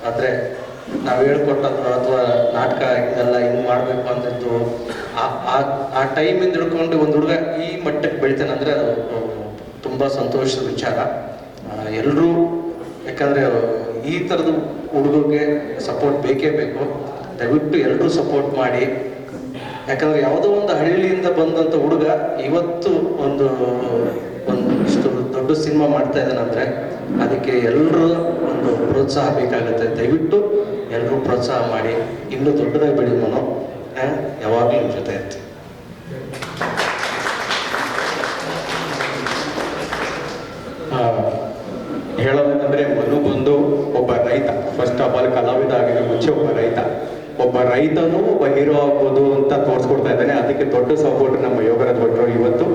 ಅಂದರೆ ನಾವು ಹೇಳ್ಕೊಟ್ಟದ್ದು ಅಥವಾ ನಾಟಕ ಹಿಂಗೆಲ್ಲ ಹಿಂಗೆ ಮಾಡಬೇಕು ಅಂದಿದ್ದು ಆ ಟೈಮಿಂದ ಹಿಡ್ಕೊಂಡು ಒಂದು ಹುಡುಗ ಈ ಮಟ್ಟಕ್ಕೆ ಬೆಳಿತಾನೆ ಅಂದರೆ ಅದು ತುಂಬ ಸಂತೋಷದ ವಿಚಾರ. ಎಲ್ಲರೂ ಯಾಕಂದರೆ ಈ ಥರದ ಹುಡುಗರಿಗೆ ಸಪೋರ್ಟ್ ಬೇಕೇ ಬೇಕು. ದಯವಿಟ್ಟು ಎಲ್ಲರೂ ಸಪೋರ್ಟ್ ಮಾಡಿ. ಯಾಕಂದರೆ ಯಾವುದೋ ಒಂದು ಹಳ್ಳಿಯಿಂದ ಬಂದಂಥ ಹುಡುಗ ಇವತ್ತು ಒಂದು ಇಷ್ಟು ದೊಡ್ಡ ಸಿನಿಮಾ ಮಾಡ್ತಾ ಇದ್ದಾನಂದರೆ ಅದಕ್ಕೆ ಎಲ್ಲರೂ ಒಂದು ಪ್ರೋತ್ಸಾಹ ಬೇಕಾಗುತ್ತೆ. ದಯವಿಟ್ಟು ಎಲ್ಲರೂ ಪ್ರೋತ್ಸಾಹ ಮಾಡಿ, ಇನ್ನೂ ದೊಡ್ಡದಾಗಿ ಬೆಳೀಮೋನು. ಯಾವಾಗಲೂ ನಿಮ್ಮ ಜೊತೆ ಇರ್ತೀವಿ. ಹೇಳೋದಂದ್ರೆ ಮನು ಬಂದು ಒಬ್ಬ ರೈತ. ಫಸ್ಟ್ ಆಫ್ ಆಲ್ ಕಲಾವಿದ ಆಗಿರೋ ಮುಂಚೆ ಒಬ್ಬ ರೈತನೂ ಒಬ್ಬ ಹೀರೋ ಆಗ್ಬೋದು ಅಂತ ತೋರಿಸ್ಕೊಡ್ತಾ ಇದ್ದಾನೆ. ಅದಕ್ಕೆ ದೊಡ್ಡ ಸಪೋರ್ಟ್ ನಮ್ಮ ಯೋಗರಾಜ್ ಭಟ್ರು. ಇವತ್ತು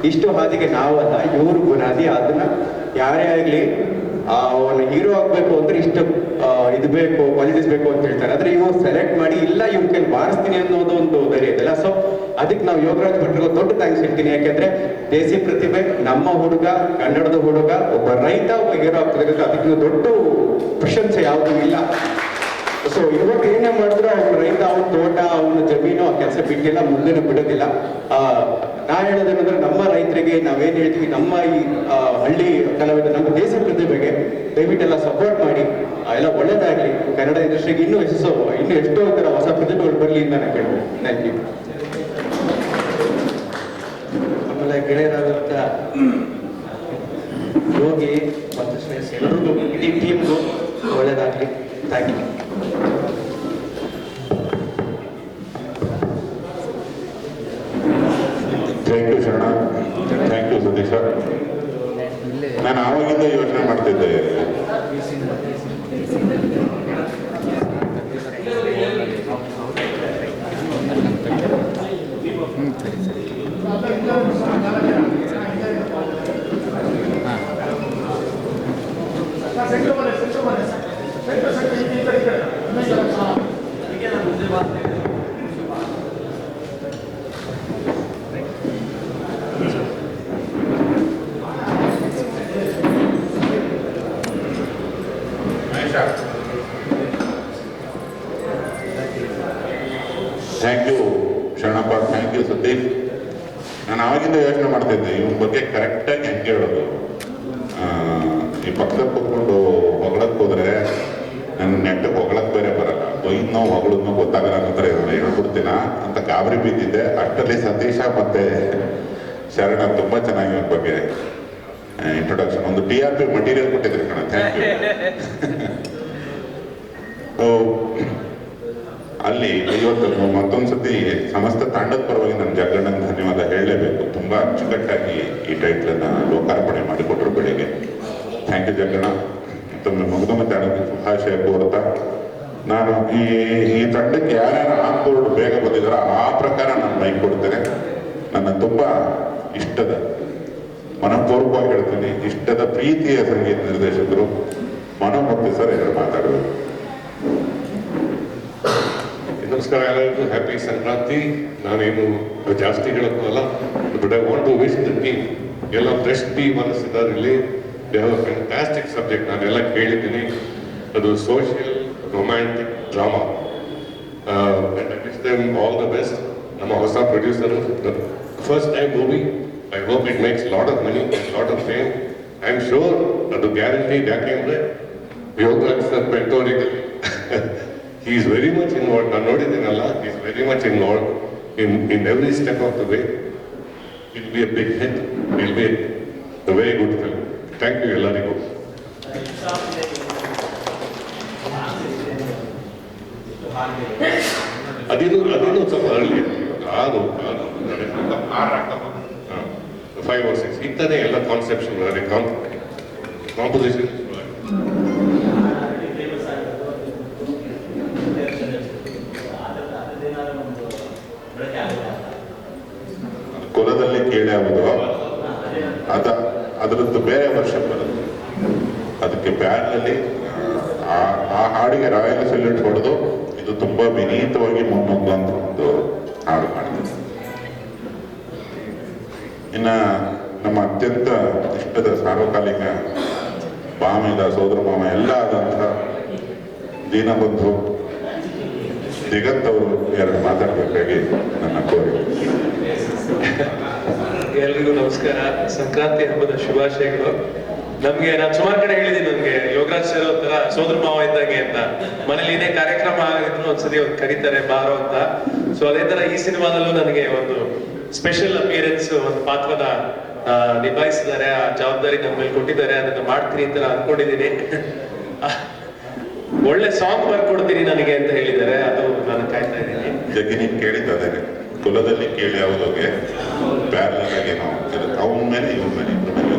ಇಷ್ಟು ಹಾದಿಗೆ ನಾವಲ್ಲ, ಇವರು ಬುನಾದಿ. ಅದನ್ನ ಯಾರೇ ಆಗಲಿ ಅವನು ಹೀರೋ ಆಗ್ಬೇಕು ಅಂದ್ರೆ ಇಷ್ಟು ಇದು ಬೇಕು, ಕ್ವಾಲಿಟೀಸ್ ಬೇಕು ಅಂತ ಹೇಳ್ತಾರೆ. ಆದ್ರೆ ಇವ್ರು ಸೆಲೆಕ್ಟ್ ಮಾಡಿ ಇಲ್ಲ ಇವ್ರ ಕೈ ಬಾರಿಸ್ತೀನಿ ಅನ್ನೋದು ಒಂದು ಧೈರ್ಯ ಇದೆಲ್ಲ. ಸೊ ಅದಕ್ಕೆ ನಾವು ಯೋಗರಾಜ್ ಭಟ್ರಿಗೆ ದೊಡ್ಡ ಥ್ಯಾಂಕ್ಸ್ ಹೇಳ್ತೀನಿ. ಯಾಕೆಂದ್ರೆ ದೇಸಿ ಪ್ರತಿಭೆ, ನಮ್ಮ ಹುಡುಗ, ಕನ್ನಡದ ಹುಡುಗ, ಒಬ್ಬ ರೈತ ಒಬ್ಬ ಹೀರೋ ಆಗ್ತದೆ. ಅದಕ್ಕೆ ದೊಡ್ಡ ಪ್ರಶಂಸೆ ಯಾವುದೂ ಇಲ್ಲ. ಸೊ ಇವಾಗ ಏನೇ ಮಾಡಿದ್ರು ಅವ್ನ ರೈತ, ಅವನ ತೋಟ, ಅವನ ಜಮೀನು, ಆ ಕೆಲಸ ಬಿಟ್ಟಿಲ್ಲ, ಮುಂದೆನೂ ಬಿಡೋದಿಲ್ಲ. ನಾ ಹೇಳೋದೇನಂದ್ರೆ ನಮ್ಮ ರೈತರಿಗೆ ನಾವೇನ್ ಹೇಳ್ತೀವಿ, ನಮ್ಮ ಈ ಹಳ್ಳಿ ಕಲಾವಿದ, ನಮ್ಮ ದೇಶ ಪ್ರತಿಭೆಗೆ ದಯವಿಟ್ಟೆಲ್ಲ ಸಪೋರ್ಟ್ ಮಾಡಿ. ಎಲ್ಲ ಒಳ್ಳೇದಾಗ್ಲಿ. ಕನ್ನಡ ಇಂಡಸ್ಟ್ರಿಗೆ ಇನ್ನೂ ಎಷ್ಟೋ ಥರ ಹೊಸ ಪ್ರತಿಭೆಗಳು ಬರಲಿ ಅಂತ ನಾನು ಕೇಳ್ಬೋದು. Thank you. ಆಮೇಲೆ ಗೆಳೆಯರಾದಂಥ ಯೋಗಿ ಮತ್ತು ಶ್ರೇಯಸ್ ಎಲ್ಲರಿಗೂ, ಇಡೀ ಟೀಮ್ಗೂ ಒಳ್ಳೇದಾಗಲಿ. Thank you. Thank you Sharana, thank you Satisha. ನಾನು ಆವಾಗಿಂದ ಯೋಚನೆ ಮಾಡ್ತಿದ್ದೆ, thank you Sharanappa, thank you Satish. ನಾನು ಆವಾಗಿಂದ ಯೋಚನೆ ಮಾಡ್ತಿದ್ದೆ ಇವನ ಬಗ್ಗೆ ಕರೆಕ್ಟಾಗಿ ಹೆಂಗೆ ಹೇಳೋದು. ಈ ಪಕ್ಕದಲ್ಲಿ ಕೂತ್ಕೊಂಡು ಹೊಗಳಕ್ಕೆ ಹೋದ್ರೆ ನನ್ನ ನೆಟ್ಟಗೆ ಹೊಗಳಕ್ಕೆ ಬೇರೆ ಬರಲ್ಲ, ಬೈದ್ನೋ ಹೊಗಳನ್ನೋ ಗೊತ್ತಾಗಲ್ಲ ಅನ್ನೋ ಥರ ಹೇಳ್ಬಿಡ್ತೀನ ಅಂತ ಗಾಬರಿ ಬಿದ್ದಿದ್ದೆ. ಅಷ್ಟರಲ್ಲಿ ಸತೀಶ ಮತ್ತೆ ಶರಣ ತುಂಬ ಚೆನ್ನಾಗಿ ಇವನ ಬಗ್ಗೆ ಇಂಟ್ರೊಡಕ್ಷನ್, ಒಂದು TRP ಮಟೀರಿಯಲ್ ಕೊಟ್ಟಿದ್ರಿ ಕಣ. Thank you. ಅಲ್ಲಿ ಇವತ್ತು ಮತ್ತೊಂದು ಸತಿ ಸಮಸ್ತ ತಂಡದ ಪರವಾಗಿ ನನ್ನ ಜಗ್ಗಣ್ಣನ ಧನ್ಯವಾದ ಹೇಳಲೇಬೇಕು. ತುಂಬ ಅಚ್ಚುಕಟ್ಟಾಗಿ ಈ ಟೈಟ್ಲನ್ನು ಲೋಕಾರ್ಪಣೆ ಮಾಡಿಕೊಟ್ರು ಬೆಳಿಗ್ಗೆ. Thank you Jagganna. ಮತ್ತೊಮ್ಮೆ ಮುಗಿದೊಮ್ಮೆ ತಂಡಕ್ಕೆ ಶುಭಾಶಯ ಕೋರ್ತಾ ನಾನು ಈ ತಂಡಕ್ಕೆ ಯಾರ್ಯಾರು ಆನ್ ಬೋರ್ಡ್ ಬೇಗ ಬಂದಿದ್ದಾರೋ ಆ ಮೈಕ್ ಕೊಡ್ತೇನೆ. ನನ್ನ ತುಂಬ ಇಷ್ಟದ, ಮನಪೂರ್ವಕವಾಗಿ ಹೇಳ್ತೀನಿ, ಇಷ್ಟದ ಪ್ರೀತಿಯ ಸಂಗೀತ ನಿರ್ದೇಶಕರು ಮನೋಮೂರ್ತಿ ಸರ್ ಎರಡು ಮಾತಾಡಬೇಕು. ನಮಸ್ಕಾರ ಎಲ್ಲರಿಗೂ, ಹ್ಯಾಪಿ ಸಂಕ್ರಾಂತಿ. ನಾನೇನು ಜಾಸ್ತಿ ಹೇಳೋಕ್ಕಲ್ಲ, but I want to wish the team, ಎಲ್ಲ ಫ್ರೆಶ್ ಟೀಮ್ ಅನ್ನಿಸ್ತಿದ್ದಾರೆ ಇಲ್ಲಿ. They have a fantastic subject. ನಾನೆಲ್ಲ ಕೇಳಿದ್ದೀನಿ, ಅದು social romantic drama. I wish them all the best. ನಮ್ಮ ಹೊಸ producer, first time movie, I hope it makes lot of money, lot of fame. I am sure ಅದು guarantee. ಯಾಕೆಂದರೆ Yogaraj sir ಮೆಂಟೋರಿಗಲ್ he is very much involved. ನಾನು ನೋಡಿದ್ದೀನಲ್ಲ, he is very much involved in every step of the way. It will be a big hit. It will be a very good film. Thank you ಎಲ್ಲರಿಗೂ. ಅದೇನು ಸ್ವಲ್ಪ early, ಅದು 5 or 6 ಇಂಥದ್ದೇ ಎಲ್ಲ conception, composition. ಕುಲದಲ್ಲಿ ಕೇಳಿ ಆಗೋದು ಅದರದ್ದು ಬೇರೆ ವರ್ಷನ್ ಬರುತ್ತೆ. ಅದಕ್ಕೆ ಬ್ಯಾನಲ್ಲಿ ಆ ಹಾಡಿಗೆ ರಾಯಲ್ ಸಲ್ಯೂಟ್ ಹೊಡೆದು ಇದು ತುಂಬಾ ವಿನೀತವಾಗಿ ಮುನ್ನುಗ್ಗುವಂತ ಒಂದು ಹಾಡು ಮಾಡಿದೆ. ಇನ್ನ ನಮ್ಮ ಅತ್ಯಂತ ಇಷ್ಟದ ಸಾರ್ವಕಾಲಿಕ ಬಾಮಿದ ಸೋದರ ಮಾಮ ಎಲ್ಲ ಆದಂಥ ದೀನಬಂಧು ದಿಗಂತ್ ಅವರು ಎರಡು ಮಾತಾಡಬೇಕಾಗಿ ನನ್ನ ಕೋರಿಕೆ. ಎಲ್ರಿಗೂ ನಮಸ್ಕಾರ. ಸಂಕ್ರಾಂತಿ ಹಬ್ಬದ ಶುಭಾಶಯಗಳು. ನಮ್ಗೆ ನಾನು ಸುಮಾರು ಕಡೆ ಹೇಳಿದ್ದೀನಿ, ನಮ್ಗೆ ಯೋಗರಾಜ್ ಸರ್ ಒಂಥರ ಸೋದರ ಮಾವ ಇದ್ದಂಗೆ ಅಂತ. ಮನೇಲಿ ಏನೇ ಕಾರ್ಯಕ್ರಮ ಆಗಿದ್ರು ಒಂದ್ಸತಿ ಒಂದು ಕರೀತಾರೆ ಬಾರೋ ಅಂತ. ಸೊ ಅದೇ ತರ ಈ ಸಿನಿಮಾದಲ್ಲೂ ನನಗೆ ಒಂದು ಸ್ಪೆಷಲ್ ಅಪಿಯರೆನ್ಸ್, ಒಂದು ಪಾತ್ರದ ನಿಭಾಯಿಸಿದ್ದಾರೆ. ಆ ಜವಾಬ್ದಾರಿ ನಮ್ಮ ಮೇಲೆ ಕೊಟ್ಟಿದ್ದಾರೆ, ಅದನ್ನ ಮಾಡ್ತೀನಿ ಅಂತ ನಾನು ಅನ್ಕೊಂಡಿದ್ದೀನಿ. ಒಳ್ಳೆ ಸಾಂಗ್ ಬರ್ಕೊಡ್ತೀನಿ ನನಗೆ ಅಂತ ಹೇಳಿದ್ದಾರೆ, ಅದು ನಾನು ಕಾಯ್ತಾ ಇದ್ದೀನಿ. ಜಗ್ಗಿ ನೀನು ಕೇಳಿದ್ದು ಅದೇ, ಕುಲದಲ್ಲಿ ಕೇಳಿ ಯಾವುದೋಗೆ ಪ್ಯಾರಲಲ್ ಆಗಿ ನಾವು ಅವನ ಮೇಲೆ ಇವನ ಮೇಲೆ ಇಬ್ಬರ ಮೇಲೆ.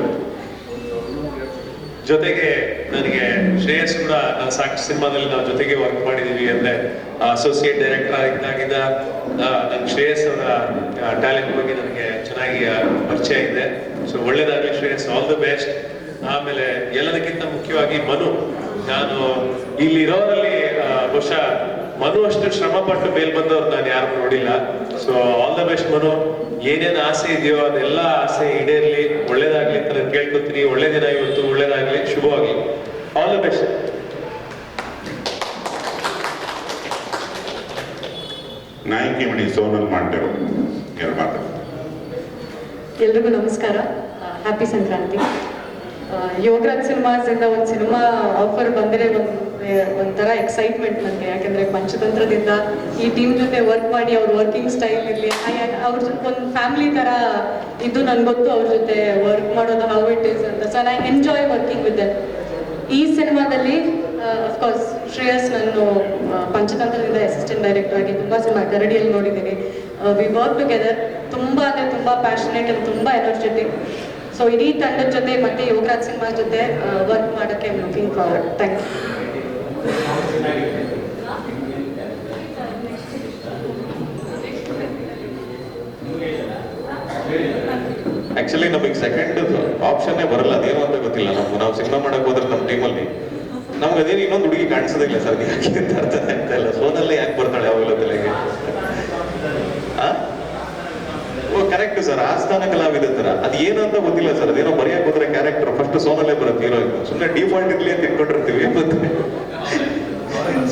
ಜೊತೆಗೆ ನನಗೆ ಶ್ರೇಯಸ್ ಕೂಡ ನಾವು ಸಾಕಷ್ಟು ಸಿನಿಮಾದಲ್ಲಿ ನಾವು ಜೊತೆಗೆ ವರ್ಕ್ ಮಾಡಿದೀವಿ. ಅಂದ್ರೆ ಅಸೋಸಿಯೇಟ್ ಡೈರೆಕ್ಟರ್ ಇದ್ದಾಗಿದ್ದ ನನ್ಗೆ ಶ್ರೇಯಸ್ ಅವರ ಟ್ಯಾಲೆಂಟ್ ಬಗ್ಗೆ ನನಗೆ ಚೆನ್ನಾಗಿ ಪರಿಚಯ ಇದೆ. ಸೊ ಒಳ್ಳೇದಾಗ್ಲಿ ಶ್ರೇಯಸ್, ಆಲ್ ದ ಬೆಸ್ಟ್. ಆಮೇಲೆ ಎಲ್ಲದಕ್ಕಿಂತ ಮುಖ್ಯವಾಗಿ ಮನು, ನಾನು ಇಲ್ಲಿರೋರಲ್ಲಿ ಬಹುಶಃ ಮನು ಅಷ್ಟು ಶ್ರಮ ಪಟ್ಟು ಮೇಲ್ ಬಂದವ್ರು ನಾನು ಯಾರು ನೋಡಿಲ್ಲ. So all the best Manu. ಏನೇನು ಆಸೆ ಇದೆಯೋ ಅದೆಲ್ಲ ಆಸೆ ಈಡೇರ್ಲಿ, ಒಳ್ಳೇದಾಗ್ಲಿ ಅಂತ ನಾನು ಕೇಳ್ಕೊತೀನಿ. ಒಳ್ಳೆ ದಿನ ಇವತ್ತು, ಒಳ್ಳೇದಾಗ್ಲಿ, ಶುಭವಾಗ್ಲಿ. All the best. ನಾಯಕಿ ಮಣಿ ಸೋನಲ್ ಮಾಂಟೇರು ಎರಡು ಮಾತು. ಎಲ್ರಿಗೂ ನಮಸ್ಕಾರ, ಹ್ಯಾಪಿ ಸಂಕ್ರಾಂತಿ. ಯೋಗರಾಜ್ ಸಿನಿಮಾಸ್ ಇಂದ ಒಂದು ಸಿನಿಮಾ ಆಫರ್ ಬಂದರೆ ಒಂಥರ ಎಕ್ಸೈಟ್ಮೆಂಟ್ ನನಗೆ. ಯಾಕೆಂದ್ರೆ ಪಂಚತಂತ್ರದಿಂದ ಈ ಟೀಮ್ ಜೊತೆ ವರ್ಕ್ ಮಾಡಿ ಅವ್ರ ವರ್ಕಿಂಗ್ ಸ್ಟೈಲ್ ಇರಲಿ, ಅವ್ರ ಒಂದು ಫ್ಯಾಮಿಲಿ ಥರ ಇದ್ದು ನನ್ಗೆ ಗೊತ್ತು ಅವ್ರ ಜೊತೆ ವರ್ಕ್ ಮಾಡೋದು ಹೌ ಇಟ್ ಈಸ್ ಅಂತ. So I enjoy working with them. ಈ ಸಿನಿಮಾದಲ್ಲಿ ಅಫ್ಕೋರ್ಸ್ ಶ್ರೇಯಸ್ ನಾನು ಪಂಚತಂತ್ರದಿಂದ ಅಸಿಸ್ಟೆಂಟ್ ಡೈರೆಕ್ಟರ್ ಆಗಿ ತುಂಬ ಸಿನಿಮಾ ಗರಡಿಯಲ್ಲಿ ನೋಡಿದ್ದೀನಿ. We work together. ತುಂಬ ಅಂದರೆ ತುಂಬ ಪ್ಯಾಷನೇಟ್ ಅಂಡ್ ತುಂಬ ಎನರ್ಜೆಟಿಕ್. ಸೊ ಇಡೀ ತಂಡದ ಜೊತೆ ಮತ್ತೆ ಯೋಗರಾಜ್ ಸಿನಿಮಾ ಜೊತೆ ವರ್ಕ್ ಮಾಡೋಕ್ಕೆ looking forward. Thank you. Actually ನಮಗೆ ಸೆಕೆಂಡ್ ಆಪ್ಷನ್ನೇ ಬರಲ್ಲ, ಅದೇನು ಅಂತ ಗೊತ್ತಿಲ್ಲ. ನಾವು ಸಿನಿಮಾ ಮಾಡಕ್ ಹೋದ್ರೆ ನಮ್ಮ ಟೀಮಲ್ಲಿ ನಮ್ಗೆ ಅದೇನು ಇನ್ನೊಂದು ಹುಡುಗಿ ಕಾಣಿಸೋದೇ ಇಲ್ಲ ಸರ್. ಯಾಕೆ ಅಂತ ಅರ್ಥ ಆಗ್ತಾ ಇಲ್ಲ. ಸೋನಲ್ಲೇ ಯಾಕೆ ಬರ್ತಾಳೆ ಯಾವಾಗಲೂ ತಲೆಗೆ? ಓ ಕರೆಕ್ಟ್ ಸರ್, ಆಸ್ಥಾನ ಕಲಾವಿದ ತರ. ಅದು ಏನು ಅಂತ ಗೊತ್ತಿಲ್ಲ ಸರ್. ಅದೇನೋ ಬರೆಯಕ್ಕೆ ಹೋದ್ರೆ ಕ್ಯಾರೆಕ್ಟರ್ ಫಸ್ಟ್ ಸೋನಲ್ಲೇ ಬರುತ್ತೆ, ಹೀರೋಯಿನ್. ಸುಮ್ಮನೆ ಡಿಫಾಲ್ಟ್ ಇರ್ಲಿ ಅಂತ ಇಟ್ಕೊಂಡಿರ್ತೀವಿ,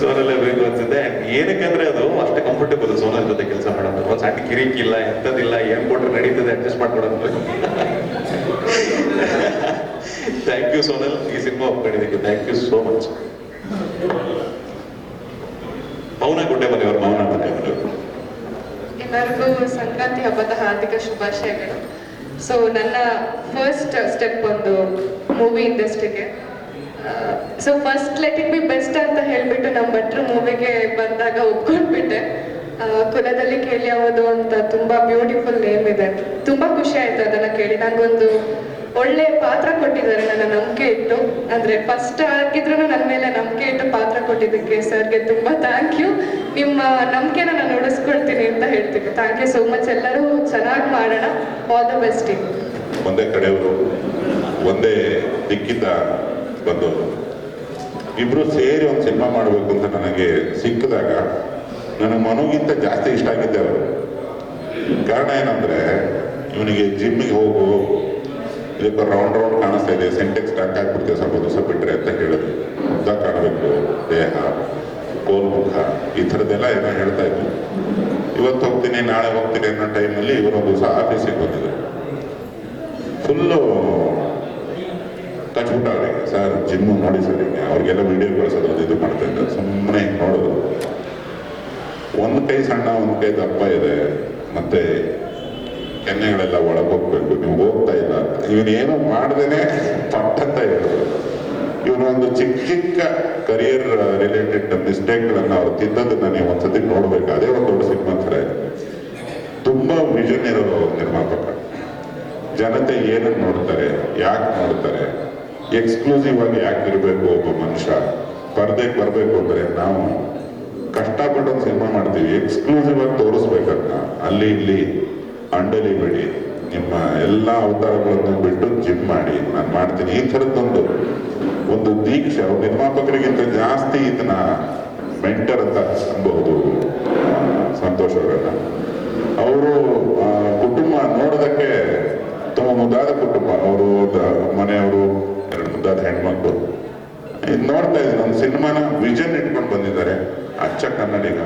ಸೋನಲ್ಲೇ ಬೇಕು ಅನ್ಸುತ್ತೆ. ಏನಕ್ಕಂದ್ರೆ ಅದು ಅಷ್ಟೇ ಕಂಫರ್ಟೇಬಲ್ ಸೋನಲ್ ಜೊತೆ ಕೆಲಸ ಮಾಡೋದು. ಒಂದು ಸಣ್ಣ ಕಿರಿಕಿಲ್ಲ, ಎಂಥದಿಲ್ಲ, ಏನ್ ಕೊಟ್ರೆ ನಡೀತದೆ, ಅಡ್ಜಸ್ಟ್ ಮಾಡ್ಕೊಡೋದು. ಥ್ಯಾಂಕ್ ಯು ಸೋನಲ್, ಈ ಸಿನಿಮಾ ಒಪ್ಕೊಂಡಿದ್ದಕ್ಕೆ ಥ್ಯಾಂಕ್ ಯು ಸೋ ಮಚ್. ಮೌನ ಗುಡ್ಡೆ ಮನೆಯವರು, ಮೌನ ಗುಡ್ಡೆ ಮನೆಯವರು. ಎಲ್ಲರಿಗೂ ಸಂಕ್ರಾಂತಿ ಹಬ್ಬದ ಹಾರ್ದಿಕ ಶುಭಾಶಯಗಳು. ಸೊ ನನ್ನ ಫಸ್ಟ್ ಸ್ಟೆಪ್ ಒಂದು ಮೂವಿ ಇಂಡಸ್ಟ್ರಿಗೆ. So first let it be best ಅಂತ ಹೇಳ್ಬಿಟ್ಟು ನಮ್ಮ ಭಟ್ರು ಮೂವಿಗೆ ಬಂದಾಗ ಒಪ್ಕೊಂಡ್ಬಿಟ್ಟೆ. ಕುಲದಲ್ಲಿ ಕೇಳಿ ಯಾವುದು ಅಂತ ತುಂಬಾ ಬ್ಯೂಟಿಫುಲ್ ನೇಮ್ ಇದೆ. ತುಂಬಾ ಖುಷಿ ಆಯ್ತು ಅದನ್ನ ಕೇಳಿ. ನನಗೊಂದು ಒಳ್ಳೆ ಪಾತ್ರ ಕೊಟ್ಟಿದ್ದಾರೆ, ನನ್ನ ನಂಬಿಕೆ ಇಟ್ಟು. ಅಂದ್ರೆ ಫಸ್ಟ್ ಆಗಿದ್ರು ನನ್ನ ಮೇಲೆ ನಂಬಿಕೆ ಇಟ್ಟು ಪಾತ್ರ ಕೊಟ್ಟಿದ್ದಕ್ಕೆ ಸರ್ಗೆ ತುಂಬಾ ಥ್ಯಾಂಕ್ ಯು. ನಿಮ್ಮ ನಂಬಿಕೆನ ನಾನು ಉಳಿಸ್ಕೊಳ್ತೀನಿ ಅಂತ ಹೇಳ್ತೀನಿ. Thank you so much. ಎಲ್ಲರೂ ಚೆನ್ನಾಗಿ ಮಾಡೋಣ. All the best. ಒಂದೇ ಕಡೆಯವರು, ಒಂದೇ ದಿಕ್ಕಿಂದ ಬಂದವರು, ಇಬ್ರು ಸೇರಿ ಒಂದು ಸಿನಿಮಾ ಮಾಡಬೇಕು ಅಂತ ನನಗೆ ಸಿಕ್ಕಿದಾಗ ನನಗೆ ಮನುಗಿಂತ ಜಾಸ್ತಿ ಇಷ್ಟ ಆಗಿದ್ದೆ ಅವರು. ಕಾರಣ ಏನಂದ್ರೆ, ಇವನಿಗೆ ಜಿಮ್ಮಿಗೆ ಹೋಗು, ಇದಕ್ಕೆ ರೌಂಡ್ ಕಾಣಿಸ್ತಾ ಇದೆ, ಸೆಂಟೆಕ್ಸ್ ಟ್ಯಾಂಕ್ ಹಾಕ್ಬಿಡ್ತೀವಿ ಸ್ವಲ್ಪ ದಿವಸ ಬಿಟ್ಟರೆ ಅಂತ ಹೇಳಿದ್ರು. ಉದ್ದ ಕಾಣಬೇಕು ದೇಹ, ಕೋಲ್ಮುಖ, ಈ ಥರದ್ದೆಲ್ಲ ಏನೋ ಹೇಳ್ತಾ ಇದ್ರು. ಇವತ್ತು ಹೋಗ್ತೀನಿ ನಾಳೆ ಹೋಗ್ತೀನಿ ಅನ್ನೋ ಟೈಮಲ್ಲಿ ಇವರೊಂದು ದಿವಸ ಆಫೀಸಿಗೆ ಬಂದಿದ್ರು. ಫುಲ್ಲು ಕಚ್ಬಿಟ್ಟ ಅವರಿಗೆ, ಸರ್ ಜಿಮ್ಮು ನೋಡಿ ಸರ್, ಹಿಂಗೆ ಅವ್ರಿಗೆಲ್ಲ ವಿಡಿಯೋ ಕಳಿಸೋದು ಅದು ಇದು ಮಾಡ್ತಾ ಇದ್ದಾರೆ. ಸುಮ್ಮನೆ ಹಿಂಗೆ ನೋಡೋದು, ಒಂದು ಕೈ ಸಣ್ಣ ಒಂದು ಕೈ ದಪ್ಪ ಇದೆ, ಮತ್ತೆ ಕೆನ್ನೆಗಳೆಲ್ಲ ಒಳಗೆ ಹೋಗ್ಬೇಕು, ನೀವು ಹೋಗ್ತಾ ಇಲ್ಲ. ಇವನೇನು ಮಾಡ್ದೇನೆ ಪಟ್ ಅಂತ ಹೇಳೋದು. ಇವನೊಂದು ಚಿಕ್ಕ ಚಿಕ್ಕ ಕರಿಯರ್ ರಿಲೇಟೆಡ್ ಮಿಸ್ಟೇಕ್ಗಳನ್ನು ಅವ್ರು ತಿದ್ದದನ್ನ ನೀವು ಒಂದ್ಸತಿ ನೋಡ್ಬೇಕು. ಅದೇ ಒಂದು ದೊಡ್ಡ ಸಿನಿಮಾ ಥರ ಇದೆ. ತುಂಬ ವಿಷನ್ ಇರೋ ನಿರ್ಮಾಪಕ. ಜನತೆ ಏನನ್ನು ನೋಡ್ತಾರೆ, ಯಾಕೆ ನೋಡ್ತಾರೆ, ಎಕ್ಸ್ಕ್ಲೂಸಿವ್ ಆಗಿ ಯಾಕೆ ಇರಬೇಕು ಒಬ್ಬ ಮನುಷ್ಯ, ಪರದೆಗೆ ಬರಬೇಕು ಅಂದರೆ ನಾವು ಕಷ್ಟಪಟ್ಟು ಒಂದು ಸಿನಿಮಾ ಮಾಡ್ತೀವಿ, ಎಕ್ಸ್ಕ್ಲೂಸಿವ್ ಆಗಿ ತೋರಿಸ್ಬೇಕನ್ನ. ಅಲ್ಲಿ ಇಲ್ಲಿ ಅಂಡಲಿಬೇಡಿ, ನಿಮ್ಮ ಎಲ್ಲ ಅವತಾರಗಳನ್ನು ಬಿಟ್ಟು ಜಿಮ್ ಮಾಡಿ, ನಾನು ಮಾಡ್ತೀನಿ, ಈ ಥರದ್ದೊಂದು ದೀಕ್ಷೆ. ಅವ್ರ ನಿರ್ಮಾಪಕರಿಗಿಂತ ಜಾಸ್ತಿ ಇದನ್ನ ಮೆಂಟರ್ ಅಂತ ಅನ್ಬಹುದು ಸಂತೋಷ್ ಅವರನ್ನ. ಅವರು ಕುಟುಂಬ ನೋಡೋದಕ್ಕೆ ತುಂಬ ಮುದ್ದಾದ ಕುಟುಂಬ. ಅವರು ಮನೆಯವರು, 2 ಮುದ್ದಾದ ಹೆಣ್ಮಕ್ಳು. ಇದು ನೋಡ್ತಾ ಇದ್ದೀನಿ, ಒಂದು ಸಿನಿಮಾನ ವಿಷನ್ ಇಟ್ಕೊಂಡು ಬಂದಿದ್ದಾರೆ. ಅಚ್ಚ ಕನ್ನಡಿಗ.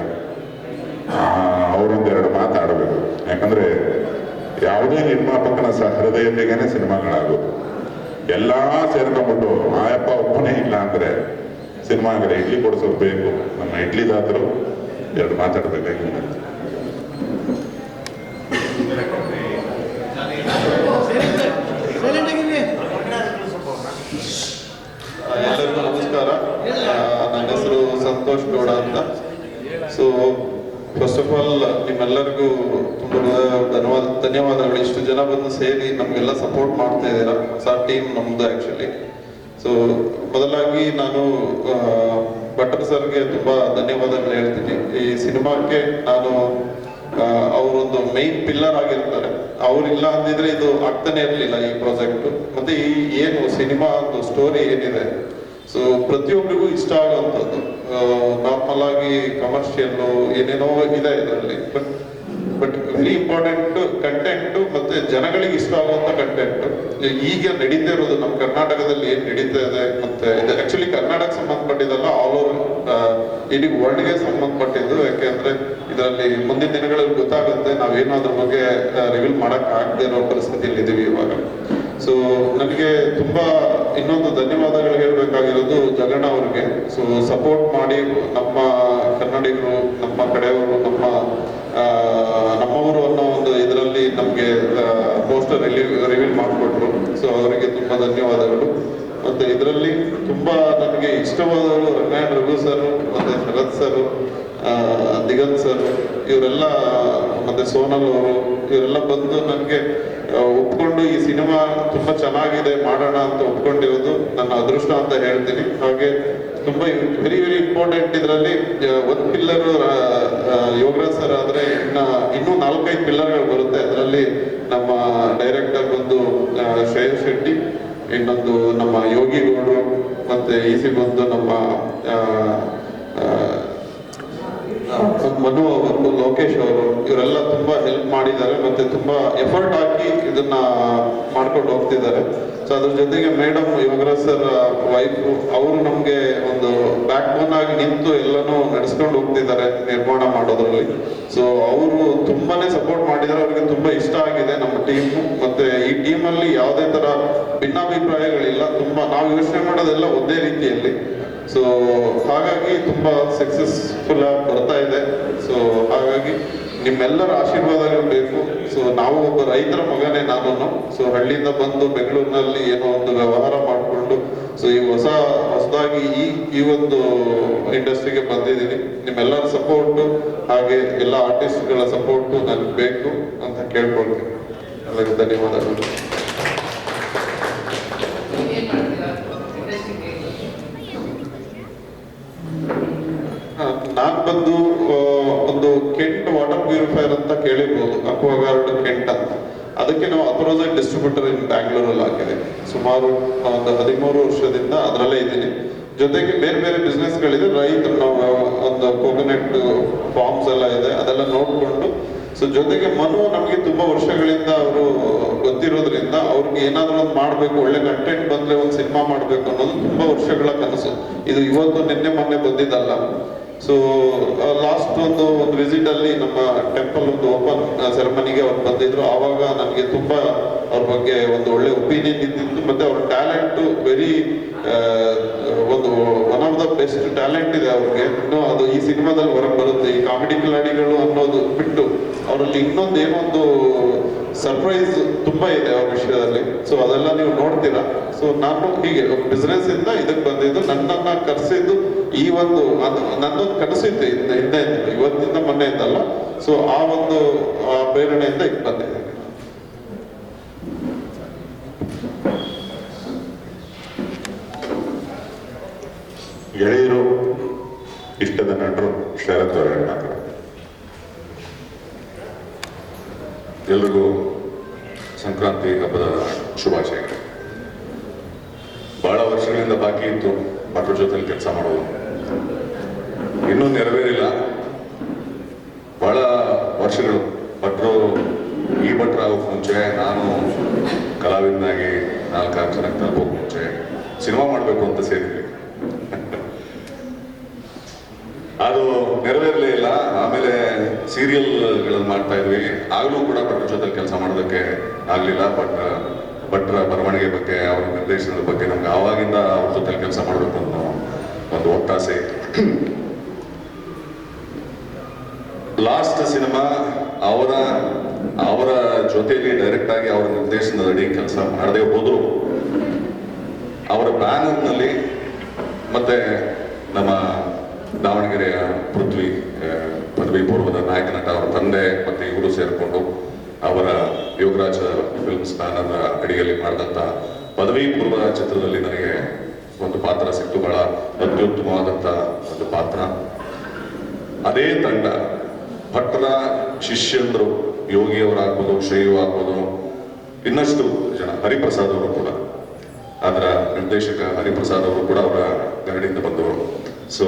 ಅವರೊಂದೆರಡು ಮಾತಾಡಬೇಕು. ಯಾಕಂದ್ರೆ ಯಾವುದೇ ನಿರ್ಮಾಪಕನ ಹೃದಯತೆಗೇನೆ ಸಿನಿಮಾಗಳಾಗೋದು. ಎಲ್ಲ ಸೇರ್ಕೊಂಡ್ಬಿಟ್ಟು ಆಯಪ್ಪ ಒಬ್ಬನೇ ಇಲ್ಲ ಅಂದ್ರೆ ಸಿನಿಮಾ ಆಗಲ್ಲ. ಇಡ್ಲಿ ಕೊಡಿಸೋದು ಬೇಕು. ನಮ್ಮ ಇಡ್ಲಿದಾದ್ರು 2 ಮಾತಾಡ್ಬೇಕಾಗಿಲ್ಲ. ಎಲ್ಲರಿಗೂ ನಮಸ್ಕಾರ. ನನ್ನ ಹೆಸರು ಸಂತೋಷ್ ಗೌಡ ಅಂತ. ಸೊ ಫಸ್ಟ್ ಆಫ್ ಆಲ್ ನಿಮ್ಮೆಲ್ಲರಿಗೂ ತುಂಬ ಧನ್ಯವಾದಗಳು. ಇಷ್ಟು ಜನ ಬಂದು ಸೇರಿ ನಮಗೆಲ್ಲ ಸಪೋರ್ಟ್ ಮಾಡ್ತಾ ಇದ್ದೀರಾ. ಟೀಮ್ ನಮ್ದು ಆ್ಯಕ್ಚುಲಿ. ಸೊ ಮೊದಲಾಗಿ ನಾನು ಭಟ್ಟರ್ ಸರ್ಗೆ ತುಂಬ ಧನ್ಯವಾದಗಳು ಹೇಳ್ತೀನಿ. ಈ ಸಿನಿಮಾಕ್ಕೆ ನಾನು ಅವರೊಂದು ಮೈನ್ ಪಿಲ್ಲರ್ ಆಗಿರ್ತಾರೆ. ಅವರಿಲ್ಲ ಅಂದಿದ್ರೆ ಇದು ಆಗ್ತಾನೆ ಇರಲಿಲ್ಲ ಈ ಪ್ರಾಜೆಕ್ಟ್. ಮತ್ತೆ ಈ ಏನು ಸಿನಿಮಾ ಒಂದು ಸ್ಟೋರಿ ಏನಿದೆ, ಸೊ ಪ್ರತಿಯೊಬ್ಬರಿಗೂ ಇಷ್ಟ ಆಗುವಂಥದ್ದು. ನಾರ್ಮಲ್ ಆಗಿ ಕಮರ್ಷಿಯಲ್ಲು ಏನೇನೋ ಇದೆ ಇದರಲ್ಲಿ, ಬಟ್ ವೆರಿ ಇಂಪಾರ್ಟೆಂಟ್ ಕಂಟೆಂಟ್, ಮತ್ತೆ ಜನಗಳಿಗೆ ಇಷ್ಟ ಆಗುವಂಥ ಕಂಟೆಂಟ್. ಈಗ ನಡೀತಾ ಇರೋದು ನಮ್ಮ ಕರ್ನಾಟಕದಲ್ಲಿ ಏನು ನಡೀತಾ ಇದೆ, ಮತ್ತೆ ಇದು ಆಕ್ಚುಲಿ ಕರ್ನಾಟಕ ಸಂಬಂಧಪಟ್ಟಿದ್ದಲ್ಲ, ಆಲ್ ಓವರ್ ಇಡೀ ವರ್ಲ್ಡ್ಗೆ ಸಂಬಂಧಪಟ್ಟಿದ್ದು. ಯಾಕೆಂದ್ರೆ ಇದರಲ್ಲಿ ಮುಂದಿನ ದಿನಗಳಲ್ಲಿ ಗೊತ್ತಾಗುತ್ತೆ. ನಾವೇನು ಅದ್ರ ಬಗ್ಗೆ ರಿವೀಲ್ ಮಾಡಕ್ ಆಗದೆ ಇರೋ ಪರಿಸ್ಥಿತಿಯಲ್ಲಿ ಇದೀವಿ ಇವಾಗ. ಸೊ ನನಗೆ ತುಂಬಾ ಇನ್ನೊಂದು ಧನ್ಯವಾದಗಳು ಹೇಳಬೇಕಾಗಿರೋದು ಜಗಣ್ಣ ಅವ್ರಿಗೆ. ಸೊ ಸಪೋರ್ಟ್ ಮಾಡಿ ನಮ್ಮ ಕನ್ನಡಿಗರು, ನಮ್ಮ ಕಡೆಯವರು, ನಮ್ಮವರು ಅನ್ನೋ ಒಂದು ಇದರಲ್ಲಿ ನಮಗೆ ಪೋಸ್ಟರ್ ರಿವೀಲ್ ಮಾಡಿಕೊಟ್ರು. ಸೊ ಅವರಿಗೆ ತುಂಬಾ ಧನ್ಯವಾದಗಳು. ಮತ್ತೆ ಇದರಲ್ಲಿ ತುಂಬಾ ನನಗೆ ಇಷ್ಟವಾದವರು ರಂಗಾಯಣ ರಘು ಸರ್, ಮತ್ತೆ ಶರತ್ ಸರ್, ದಿಗಂತ್ ಸರ್, ಇವರೆಲ್ಲ, ಮತ್ತೆ ಸೋನಲ್ ಅವರು, ಇವರೆಲ್ಲ ಬಂದು ನನಗೆ ಒಪ್ಕೊಂಡು ಈ ಸಿನಿಮಾ ತುಂಬಾ ಚೆನ್ನಾಗಿದೆ ಮಾಡೋಣ ಅಂತ ಒಪ್ಕೊಂಡಿರೋದು ನನ್ನ ಅದೃಷ್ಟ ಅಂತ ಹೇಳ್ತೀನಿ. ಹಾಗೆ ತುಂಬಾ ವೆರಿ ಇಂಪಾರ್ಟೆಂಟ್ ಇದರಲ್ಲಿ ಒಂದು ಪಿಲ್ಲರ್ ಯೋಗರಾಜ್ ಸರ್ ಆದ್ರೆ ಇನ್ನೂ 4-5 ಪಿಲ್ಲರ್ಗಳು ಬರುತ್ತೆ. ಅದರಲ್ಲಿ ನಮ್ಮ ಡೈರೆಕ್ಟರ್ ಬಂದು ಶ್ರೇಯಸ್ ಶೆಟ್ಟಿ, ಇನ್ನೊಂದು ನಮ್ಮ ಯೋಗಿ ಗೌಡ್ರು, ಮತ್ತೆ ಈಸಿ ಬಂದು ನಮ್ಮ ಮನು ಅವರು, ಲೋಕೇಶ್ ಅವರು, ಇವರೆಲ್ಲ ತುಂಬಾ ಹೆಲ್ಪ್ ಮಾಡಿದ್ದಾರೆ. ಮತ್ತೆ ತುಂಬಾ ಎಫರ್ಟ್ ಹಾಕಿ ಇದನ್ನ ಮಾಡ್ಕೊಂಡು ಹೋಗ್ತಿದ್ದಾರೆ. ಸೊ ಅದ್ರ ಜೊತೆಗೆ ಮೇಡಮ್ ಯೋಗರಾಜ್ ಸರ್ ವೈಫ್, ಅವರು ನಮ್ಗೆ ಒಂದು ಬ್ಯಾಕ್ ಬೋನ್ ಆಗಿ ನಿಂತು ಎಲ್ಲನೂ ನಡೆಸ್ಕೊಂಡು ಹೋಗ್ತಿದ್ದಾರೆ ನಿರ್ಮಾಣ ಮಾಡೋದ್ರಲ್ಲಿ. ಸೊ ಅವರು ತುಂಬಾನೇ ಸಪೋರ್ಟ್ ಮಾಡಿದ್ದಾರೆ. ಅವ್ರಿಗೆ ತುಂಬಾ ಇಷ್ಟ ಆಗಿದೆ ನಮ್ಮ ಟೀಮ್. ಮತ್ತೆ ಈ ಟೀಮಲ್ಲಿ ಯಾವುದೇ ತರ ಭಿನ್ನಾಭಿಪ್ರಾಯಗಳಿಲ್ಲ. ತುಂಬಾ ನಾವು ಯೋಚನೆ ಮಾಡೋದೆಲ್ಲ ಒಂದೇ ರೀತಿಯಲ್ಲಿ. ಸೊ ಹಾಗಾಗಿ ತುಂಬಾ ಸಕ್ಸಸ್ಫುಲ್ ಆಗಿ ಬರ್ತಾ ಇದೆ. ಸೊ ಹಾಗಾಗಿ ನಿಮ್ಮೆಲ್ಲರ ಆಶೀರ್ವಾದಗಳು ಬೇಕು. ಸೊ ನಾವು ಒಬ್ಬ ರೈತರ ಮಗನೇ ನಾನು. ಸೊ ಹಳ್ಳಿಯಿಂದ ಬಂದು ಬೆಂಗಳೂರಿನಲ್ಲಿ ಏನೋ ಒಂದು ವ್ಯವಹಾರ ಮಾಡಿಕೊಂಡು ಸೊ ಈ ಹೊಸದಾಗಿ ಈ ಒಂದು ಇಂಡಸ್ಟ್ರಿಗೆ ಬಂದಿದ್ದೀನಿ. ನಿಮ್ಮೆಲ್ಲರ ಸಪೋರ್ಟು ಹಾಗೆ ಎಲ್ಲ ಆರ್ಟಿಸ್ಟ್ಗಳ ಸಪೋರ್ಟು ನನಗೆ ಬೇಕು ಅಂತ ಕೇಳ್ಕೊಳ್ತೀನಿ. ಎಲ್ಲರಿಗೂ ಧನ್ಯವಾದಗಳು. ನಾನ್ ಬಂದು ಒಂದು ಕೆಂಟ್ ವಾಟರ್ ಪ್ಯೂರಿಫೈಯರ್ ಅಂತ ಕೇಳಿರ್ಬೋದು, ಅಕ್ವಾಗಾರ್ಡ್ ಕೆಂಟ್ ಅಂತ. ಅದಕ್ಕೆ ನಾವು ಅಪೋಸಿಟ್ ಡಿಸ್ಟ್ರಿಬ್ಯೂಟರ್ ಇನ್ ಬ್ಯಾಂಗ್ಳೂರಲ್ಲಿ ಹಾಕಿದೆ. ಸುಮಾರು ಒಂದು 13 ವರ್ಷದಿಂದ ಅದರಲ್ಲೇ ಇದ್ದೀನಿ. ಜೊತೆಗೆ ಬೇರೆ ಬೇರೆ ಬಿಸ್ನೆಸ್ಗಳಿದೆ. ರೈತರು ನಾವು ಒಂದು ಕೋಕೋನಟ್ ಫಾರ್ಮ್ಸ್ ಎಲ್ಲ ಇದೆ, ಅದೆಲ್ಲ ನೋಡಿಕೊಂಡು. ಸೊ ಜೊತೆಗೆ ಮನು ನಮಗೆ ತುಂಬಾ ವರ್ಷಗಳಿಂದ ಅವರು ಗೊತ್ತಿರೋದ್ರಿಂದ ಅವ್ರಿಗೆ ಏನಾದರೂ ಒಂದು ಮಾಡಬೇಕು, ಒಳ್ಳೆ ಕಂಟೆಂಟ್ ಬಂದ್ರೆ ಒಂದು ಸಿನಿಮಾ ಮಾಡಬೇಕು ಅನ್ನೋದು ತುಂಬಾ ವರ್ಷಗಳ ಕನಸು. ಇದು ಇವತ್ತು ನಿನ್ನೆ ಮೊನ್ನೆ ಬಂದಿದ್ದಲ್ಲ. ಸೊ ಲಾಸ್ಟ್ ಒಂದು ವಿಸಿಟ್ ಅಲ್ಲಿ ನಮ್ಮ ಟೆಂಪಲ್ ಒಂದು ಓಪನ್ ಸೆರೆಮನಿಗೆ ಅವ್ರು ಬಂದಿದ್ರು. ಆವಾಗ ನನಗೆ ತುಂಬಾ ಅವ್ರ ಬಗ್ಗೆ ಒಂದು ಒಳ್ಳೆ ಒಪಿನಿಯನ್ ಇದ್ದಿತ್ತು. ಮತ್ತೆ ಅವ್ರ ಟ್ಯಾಲೆಂಟ್ ವೆರಿ ಒಂದು one of the best talent ಇದೆ ಅವ್ರಿಗೆ. ಇನ್ನೂ ಅದು ಈ ಸಿನಿಮಾದಲ್ಲಿ ಹೊರಗೆ ಬರುತ್ತೆ. ಈ ಕಾಮಿಡಿ ಕಿಲಾಡಿಗಳು ಅನ್ನೋದು ಬಿಟ್ಟು ಅವರಲ್ಲಿ ಇನ್ನೊಂದು ಏನೊಂದು ಸರ್ಪ್ರೈಸ್ ತುಂಬಾ ಇದೆ ಅವ್ರ ವಿಷಯದಲ್ಲಿ. ಸೊ ಅದೆಲ್ಲ ನೀವು ನೋಡ್ತೀರಾ. ಸೊ ನಾನು ಹೀಗೆ ಬಿಸ್ನೆಸ್ ಇಂದ ಇದಕ್ಕೆ ಬಂದಿದ್ದು, ನನ್ನನ್ನ ಕರೆಸಿದ್ದು ಈ ಒಂದು ನನ್ನೊಂದು ಕನಸಿತ್ತು ಹಿಂದೆ ಇವತ್ತಿಂದ ಮೊನ್ನೆ ಇದ್ದಲ್ಲ. ಸೊ ಆ ಒಂದು ಪ್ರೇರಣೆಯಿಂದ ಈಗ ಬಂದಿದೆ. ಗೆಳೆಯರು, ಇಷ್ಟದ ನಟರು ಶರತ್ ಅವರ ಮಾತು. ಎಲ್ರಿಗೂ ಸಂಕ್ರಾಂತಿ ಹಬ್ಬದ ಶುಭಾಶಯಗಳು. ಬಹಳ ವರ್ಷಗಳಿಂದ ಬಾಕಿ ಇತ್ತು ಭಟ್ರ ಜೊತೆಲಿ ಕೆಲಸ ಮಾಡೋದು, ಇನ್ನೂ ನೆರವೇರಿಲ್ಲ. ಬಹಳ ವರ್ಷಗಳು ಭಟ್ರು ಈ ಭಟ್ರಾಗೋಕೆ ಮುಂಚೆ, ನಾನು ಕಲಾವಿದನಾಗಿ 4 ಜನಕ್ಕೆ ತಲುಪೋಕೆ ಮುಂಚೆ ಸಿನಿಮಾ ಮಾಡಬೇಕು ಅಂತ ಸೇರಿದ್ವಿ. ಅದು ನೆರವೇರಲೇ ಇಲ್ಲ. ಆಮೇಲೆ ಸೀರಿಯಲ್ಗಳನ್ನು ಮಾಡ್ತಾ ಇದ್ವಿ. ಆಗಲೂ ಕೂಡ ಭಟ್ರ ಜೊತೆ ಕೆಲಸ ಮಾಡೋದಕ್ಕೆ ಆಗಲಿಲ್ಲ. ಭಟ್ರ ಬರವಣಿಗೆ ಬಗ್ಗೆ, ಅವರ ನಿರ್ದೇಶನದ ಬಗ್ಗೆ ನಮ್ಗೆ ಆವಾಗಿಂದ ಅವ್ರ ಜೊತೆ ಕೆಲಸ ಮಾಡಬೇಕು ಅನ್ನೋ ಒಂದು ಒತ್ತಾಸೆ ಇತ್ತು. ಲಾಸ್ಟ್ ಸಿನಿಮಾ ಅವರ ಜೊತೆಯಲ್ಲಿ ಡೈರೆಕ್ಟ್ ಆಗಿ ಅವರ ನಿರ್ದೇಶನದಡಿ ಕೆಲಸ ಮಾಡದೆ ಹೋದ್ರು, ಅವರ ಬ್ಯಾನರ್ನಲ್ಲಿ ಮತ್ತೆ ನಮ್ಮ ದಾವಣಗೆರೆಯ ಪೃಥ್ವಿ ಪದವಿ ಪೂರ್ವದ ನಾಯಕ ನಟ ಅವರ ತಂದೆ ಮತ್ತೆ ಇವರು ಸೇರಿಕೊಂಡು ಅವರ ಯೋಗರಾಜ ಫಿಲ್ಮ್ಸ್ ಬ್ಯಾನರ್ ಅಡಿಯಲ್ಲಿ ಮಾಡಿದಂಥ ಪದವಿ ಪೂರ್ವ ಚಿತ್ರದಲ್ಲಿ ನನಗೆ ಒಂದು ಪಾತ್ರ ಸಿಕ್ತು. ಬಹಳ ಅತ್ಯುತ್ತಮವಾದಂಥ ಒಂದು ಪಾತ್ರ. ಅದೇ ತಂಡ ಭಟ್ರ ಶಿಷ್ಯಂದರು, ಯೋಗಿಯವರಾಗ್ಬೋದು, ಶ್ರೇಯು ಆಗ್ಬೋದು, ಇನ್ನಷ್ಟು ಜನ, ಹರಿಪ್ರಸಾದ್ ಅವರು ಕೂಡ, ಅದರ ನಿರ್ದೇಶಕ ಹರಿಪ್ರಸಾದ್ ಅವರು ಕೂಡ ಅವರ ಗರಡಿಯಿಂದ ಬಂದವರು. ಸೊ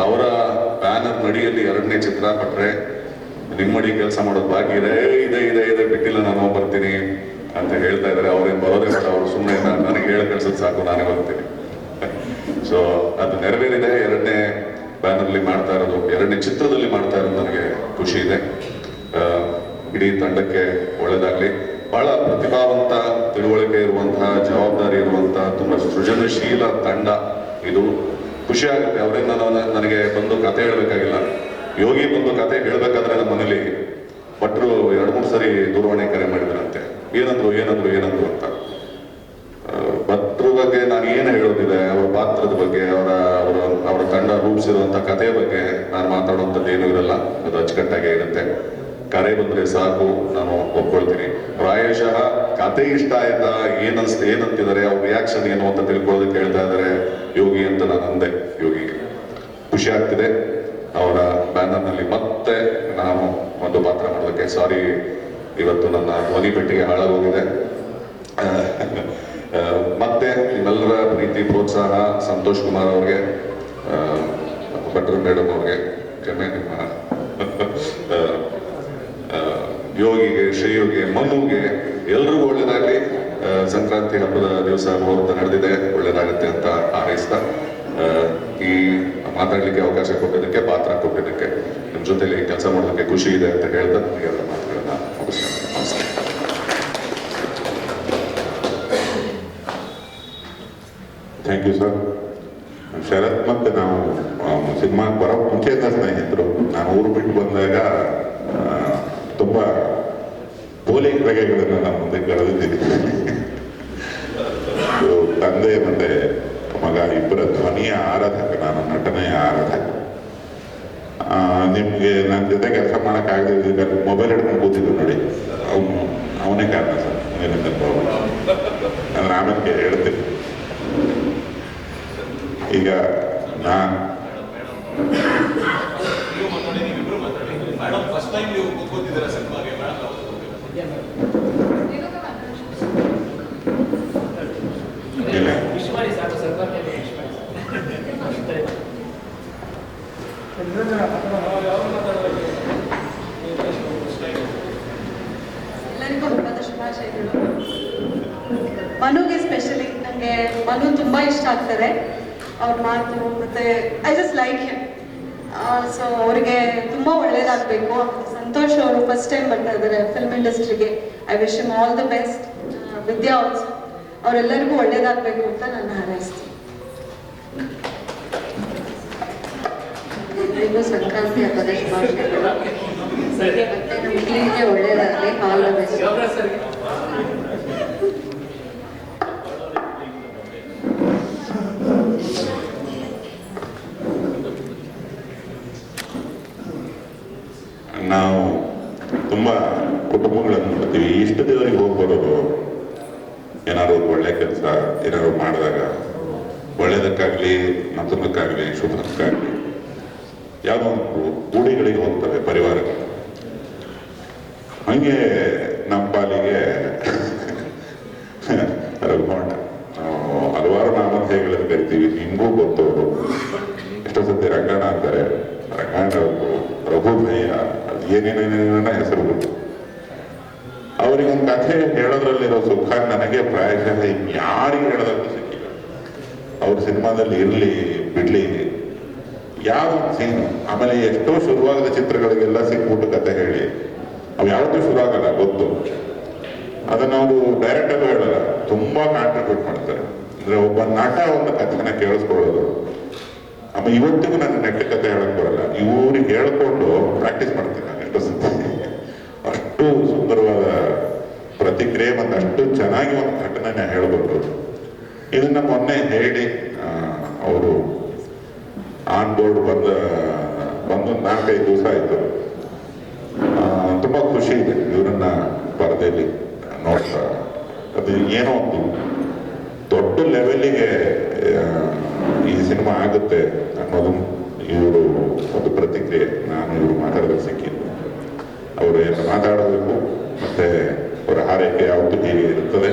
ಅವರ ಬ್ಯಾನರ್ ನಡಿಯಲ್ಲಿ 2ನೇ ಚಿತ್ರ ಭಟ್ರೆ ನಿಮ್ಮಡಿ ಕೆಲಸ ಮಾಡೋದು ಬಾಕಿ ಇದೆ, ಇದೆ ಬಿಟ್ಟಿಲ್ಲ, ನಾನು ಬರ್ತೀನಿ ಅಂತ ಹೇಳ್ತಾ ಇದ್ದಾರೆ. ಅವ್ರೇನು ಬರೋದೇ ಬೇಡ, ಅವರು ಸುಮ್ಮನೆ ನನಗೆ ಹೇಳ ಕಳ್ಸೋದು ಸಾಕು, ನಾನೇ ಬರ್ತೀನಿ. ಸೊ ಅದು ನೆರವೇರಿದೆ. 2ನೇ ಬ್ಯಾನರ್ಲಿ ಮಾಡ್ತಾ ಇರೋದು, 2ನೇ ಚಿತ್ರದಲ್ಲಿ ಮಾಡ್ತಾ ಇರೋದು ನನಗೆ ಖುಷಿ ಇದೆ. ಇಡೀ ತಂಡಕ್ಕೆ ಒಳ್ಳೆಯದಾಗಲಿ. ಬಹಳ ಪ್ರತಿಭಾವಂತ, ತಿಳುವಳಿಕೆ ಇರುವಂತಹ, ಜವಾಬ್ದಾರಿ ಇರುವಂತಹ, ತುಂಬಾ ಸೃಜನಶೀಲ ತಂಡ ಇದು. ಖುಷಿ ಆಗುತ್ತೆ. ಅವರಿಂದ ನನಗೆ ಬಂದು ಕತೆ ಹೇಳಬೇಕಾಗಿಲ್ಲ. ಯೋಗಿ ಬಂದು ಕತೆ ಹೇಳ್ಬೇಕಾದ್ರೆ ನಮ್ಮ ಮನೇಲಿ ಭಟ್ರು 2-3 ಸರಿ ದೂರವಾಣಿ ಕರೆ ಮಾಡಿದ್ರಂತೆ. ಏನಂದ್ರು ಅಂತ. ಭಟ್ರ ಬಗ್ಗೆ ನಾನು ಏನು ಹೇಳೋದಿದೆ, ಅವರ ಪಾತ್ರದ ಬಗ್ಗೆ, ಅವರ ತಂಡ ರೂಪಿಸಿರುವಂಥ ಕಥೆಯ ಬಗ್ಗೆ ನಾನು ಮಾತಾಡುವಂಥದ್ದು ಏನೂ ಇರಲ್ಲ. ಅದು ಅಚ್ಚುಕಟ್ಟಾಗೆ ಇರುತ್ತೆ. ಕರೆ ಬಂದ್ರೆ ಸಾಕು, ನಾನು ಒಪ್ಕೊಳ್ತೀನಿ. ಪ್ರಾಯಶಃ ಕತೆ ಇಷ್ಟ ಆಯ್ತಾ, ಏನಂತಿದ್ದಾರೆ, ಅವ್ರ ರಿಯಾಕ್ಷನ್ ಏನು ಅಂತ ತಿಳ್ಕೊಳ್ಳೋದಕ್ಕೆ ಹೇಳ್ತಾ ಇದ್ದಾರೆ ಯೋಗಿ ಅಂತ ನಾನು ಅಂದೆ. ಯೋಗಿಗೆ ಖುಷಿ ಆಗ್ತಿದೆ ಅವರ ಬ್ಯಾನರ್ನಲ್ಲಿ ಮತ್ತೆ ನಾನು ಒಂದು ಪಾತ್ರ ಮಾಡೋದಕ್ಕೆ. ಸಾರಿ, ಇವತ್ತು ನನ್ನ ಧ್ವನಿ ಪೆಟ್ಟಿಗೆ ಹಾಳಾಗೋಗಿದೆ. ಮತ್ತೆ ನಿಮ್ಮೆಲ್ಲರ ಪ್ರೀತಿ, ಪ್ರೋತ್ಸಾಹ, ಸಂತೋಷ್ ಕುಮಾರ್ ಅವ್ರಿಗೆ, ಭಟ್ರು ಮೇಡಮ್ ಅವ್ರಿಗೆ ಕ್ಷಮೆ, ನಿಮ್ಮ ಯೋಗಿಗೆ, ಶ್ರೇಯೋಗೆ, ಮನುಗೆ ಎಲ್ರಿಗೂ ಒಳ್ಳೇದಾಗಲಿ. ಸಂಕ್ರಾಂತಿ ಹಬ್ಬದ ದಿವಸ ಮುಹೂರ್ತ ನಡೆದಿದೆ, ಒಳ್ಳೇದಾಗುತ್ತೆ ಅಂತ ಹಾರೈಸ್ತಾ ಈ ಮಾತಾಡ್ಲಿಕ್ಕೆ ಅವಕಾಶ ಕೊಟ್ಟಿದ್ದಕ್ಕೆ, ಪಾತ್ರ ಕೊಟ್ಟಿದ್ದಕ್ಕೆ, ನಿಮ್ಮ ಜೊತೆಲಿ ಕೆಲಸ ಮಾಡೋದಕ್ಕೆ ಖುಷಿ ಇದೆ ಅಂತ ಹೇಳ್ತಾ ನನಗೆ ಎಲ್ಲ ಮಾತುಗಳನ್ನ ಮುಗಿಸ್ತೇನೆ. ನಮಸ್ಕಾರ. Thank you sir. ಶರತ್ ಮತ್ತೆ ನಾವು ಸಿನಿಮಾಗೆ ಬರೋ ಮುಂಚೆಯಿಂದ ಸ್ನೇಹಿತರು. ನಾನು ಊರು ಬಿಟ್ಟು ಬಂದಾಗ ತುಂಬ ಪೋಲಿಂಗ್ ಬಗೆಗಳನ್ನು ನಮ್ಮ ಮುಂದೆ ಕಳೆದಿದ್ದೀನಿ. ತಂದೆ ಮತ್ತೆ ಮಗ ಇಬ್ಬರ ಧ್ವನಿಯ ಆರಾಧಕ, ನಾನು ನಟನೆಯ ಆರಾಧಕ. ನಿಮಗೆ ನನ್ನ ಜೊತೆ ಕೆಲಸ ಮಾಡೋಕ್ಕಾಗದಿದ್ದ ಮೊಬೈಲ್ ಹಿಡ್ಕೊಂಡು ಕೂತಿದ್ದು ನೋಡಿ, ಅವನೇ ಕಾರಣ ಸರ್. ಅಂದ್ರೆ ಆಮೇಲೆ ಹೇಳ್ತೀನಿ. ಈಗ ನಾನು ಇಲ್ಲ ಎಲ್ಲರಿಗೂ ಹಬ್ಬದ ಶುಭಾಶಯಗಳು. ಮನುಗೆ ಸ್ಪೆಷಲಿ ನನಗೆ ಮನು ತುಂಬ ಇಷ್ಟ ಆಗ್ತಾರೆ. ಅವ್ರ ಮಾತು ಮತ್ತೆ I just like him. So ಅವ್ರಿಗೆ ತುಂಬ ಒಳ್ಳೇದಾಗಬೇಕು. ಸಂತೋಷ್ ಅವರು ಫಸ್ಟ್ ಟೈಮ್ ಬರ್ತಾ ಇದ್ದಾರೆ ಫಿಲ್ಮ್ ಇಂಡಸ್ಟ್ರಿಗೆ. I wish him all the best. Vidya also ಅವರೆಲ್ಲರಿಗೂ ಒಳ್ಳೇದಾಗಬೇಕು ಅಂತ ನಾನು ಹಾರೈಸ್ತೀನಿ. ಎಲ್ಲರಿಗೂ ಸಂಕ್ರಾಂತಿ ಹಬ್ಬದ ಶುಭಾಶಯಗಳು. ಮತ್ತೆ ನಮ್ಮ ಟೀಮ್ಗೆ ಒಳ್ಳೇದಾಗಲಿ. All the best. ನಾವು ತುಂಬ ಕುಟುಂಬಗಳನ್ನು ನೋಡ್ತೀವಿ. ಇಷ್ಟು ದೇವರಿಗೆ ಹೋಗಿ ಬರೋದು ಏನಾದ್ರು ಒಂದು ಒಳ್ಳೆ ಕೆಲಸ ಏನಾದ್ರು ಮಾಡಿದಾಗ ಒಳ್ಳೇದಕ್ಕಾಗಲಿ ಮತ್ತೊಂದಕ್ಕಾಗಲಿ ಶುಭಕ್ಕಾಗಲಿ ಯಾವುದೋ ಒಂದು ಗೂಡಿಗಳಿಗೆ ಹೋಗ್ತವೆ ಪರಿವಾರ. ಹಂಗೆ ನಮ್ಮ ಪಾಲಿಗೆ ರಘುಮಂಡ ಹಲವಾರು ನಾಮಧೇಯಗಳನ್ನು ಕರಿತೀವಿ. ನಿಮಗೂ ಗೊತ್ತು, ಎಷ್ಟೋ ಸತಿ ರಂಗಣ್ಣ ಅಂತಾರೆ, ರಂಗಣ್ಣ ರಘುಭಯ್ಯ, ಅದು ಏನೇನೇನೇನ ಹೆಸರು ಗೊತ್ತು. ಅವರಿಗೊಂದು ಕಥೆ ಹೇಳೋದ್ರಲ್ಲಿರೋ ಸುಖ ನನಗೆ ಪ್ರಾಯಶಃ ಯಾರಿಗೆ ಹೇಳೋದಕ್ಕೂ ಸಿಕ್ಕಿಲ್ಲ. ಅವ್ರ ಸಿನಿಮಾದಲ್ಲಿ ಇರಲಿ ಬಿಡ್ಲಿ ಯಾವ ಸೀನು, ಆಮೇಲೆ ಎಷ್ಟೋ ಶುರುವಾಗದ ಚಿತ್ರಗಳಿಗೆಲ್ಲ ಸಿಕ್ಬಿಟ್ಟು ಕತೆ ಹೇಳಿ ಅವು ಯಾವತ್ತೂ ಶುರು ಆಗಲ್ಲ ಗೊತ್ತು. ಅದನ್ನ ಅವರು ಡೈರೆಕ್ಟಾಗೂ ಹೇಳಲ್ಲ, ತುಂಬಾ ಕಾಂಟ್ರಿಬ್ಯೂಟ್ ಮಾಡ್ತಾರೆ. ಅಂದ್ರೆ ಒಬ್ಬ ನಟ ಒಂದು ಕಥೆನ ಕೇಳಿಸ್ಕೊಳ್ಳೋದು. ಆಮೇಲೆ ಇವತ್ತಿಗೂ ನಾನು ನೆಟ್ಟ ಕತೆ ಹೇಳಕ್ ಬರಲ್ಲ, ಇವ್ರಿಗೆ ಹೇಳ್ಕೊಂಡು ಪ್ರಾಕ್ಟೀಸ್ ಮಾಡ್ತೀನಿ ನಾನು ಎಷ್ಟೋ ಸತಿ. ಅಷ್ಟು ಸುಂದರವಾದ ಪ್ರತಿಕ್ರಿಯೆ ಮತ್ತು ಅಷ್ಟು ಚೆನ್ನಾಗಿ ಒಂದು ಘಟನೆ ಹೇಳ್ಬೋದು. ಇದನ್ನ ಮೊನ್ನೆ ಹೇಳಿ ಅವರು ಆನ್ ಬೋರ್ಡ್ ಬಂದು 4-5 ದಿವಸ ಆಯಿತು. ತುಂಬ ಖುಷಿ ಇದೆ ಇವರನ್ನ ಪರದೆಯಲ್ಲಿ ನೋಡ್ತಾ. ಅದು ಏನೋ ಒಂದು ದೊಡ್ಡ ಲೆವೆಲ್ಲಿಗೆ ಈ ಸಿನಿಮಾ ಆಗುತ್ತೆ ಅನ್ನೋದು ಇವರು ಒಂದು ಪ್ರತಿಕ್ರಿಯೆ ನಾನು ಇವರು ಮಾತಾಡೋದಕ್ಕೆ ಸಿಕ್ಕಿದ್ದು. ಅವರು ಏನು ಮಾತಾಡಬೇಕು ಮತ್ತೆ ಅವರ ಹಾರೈಕೆ ಯಾವತ್ತೂ ಹೀಗೆ ಇರುತ್ತದೆ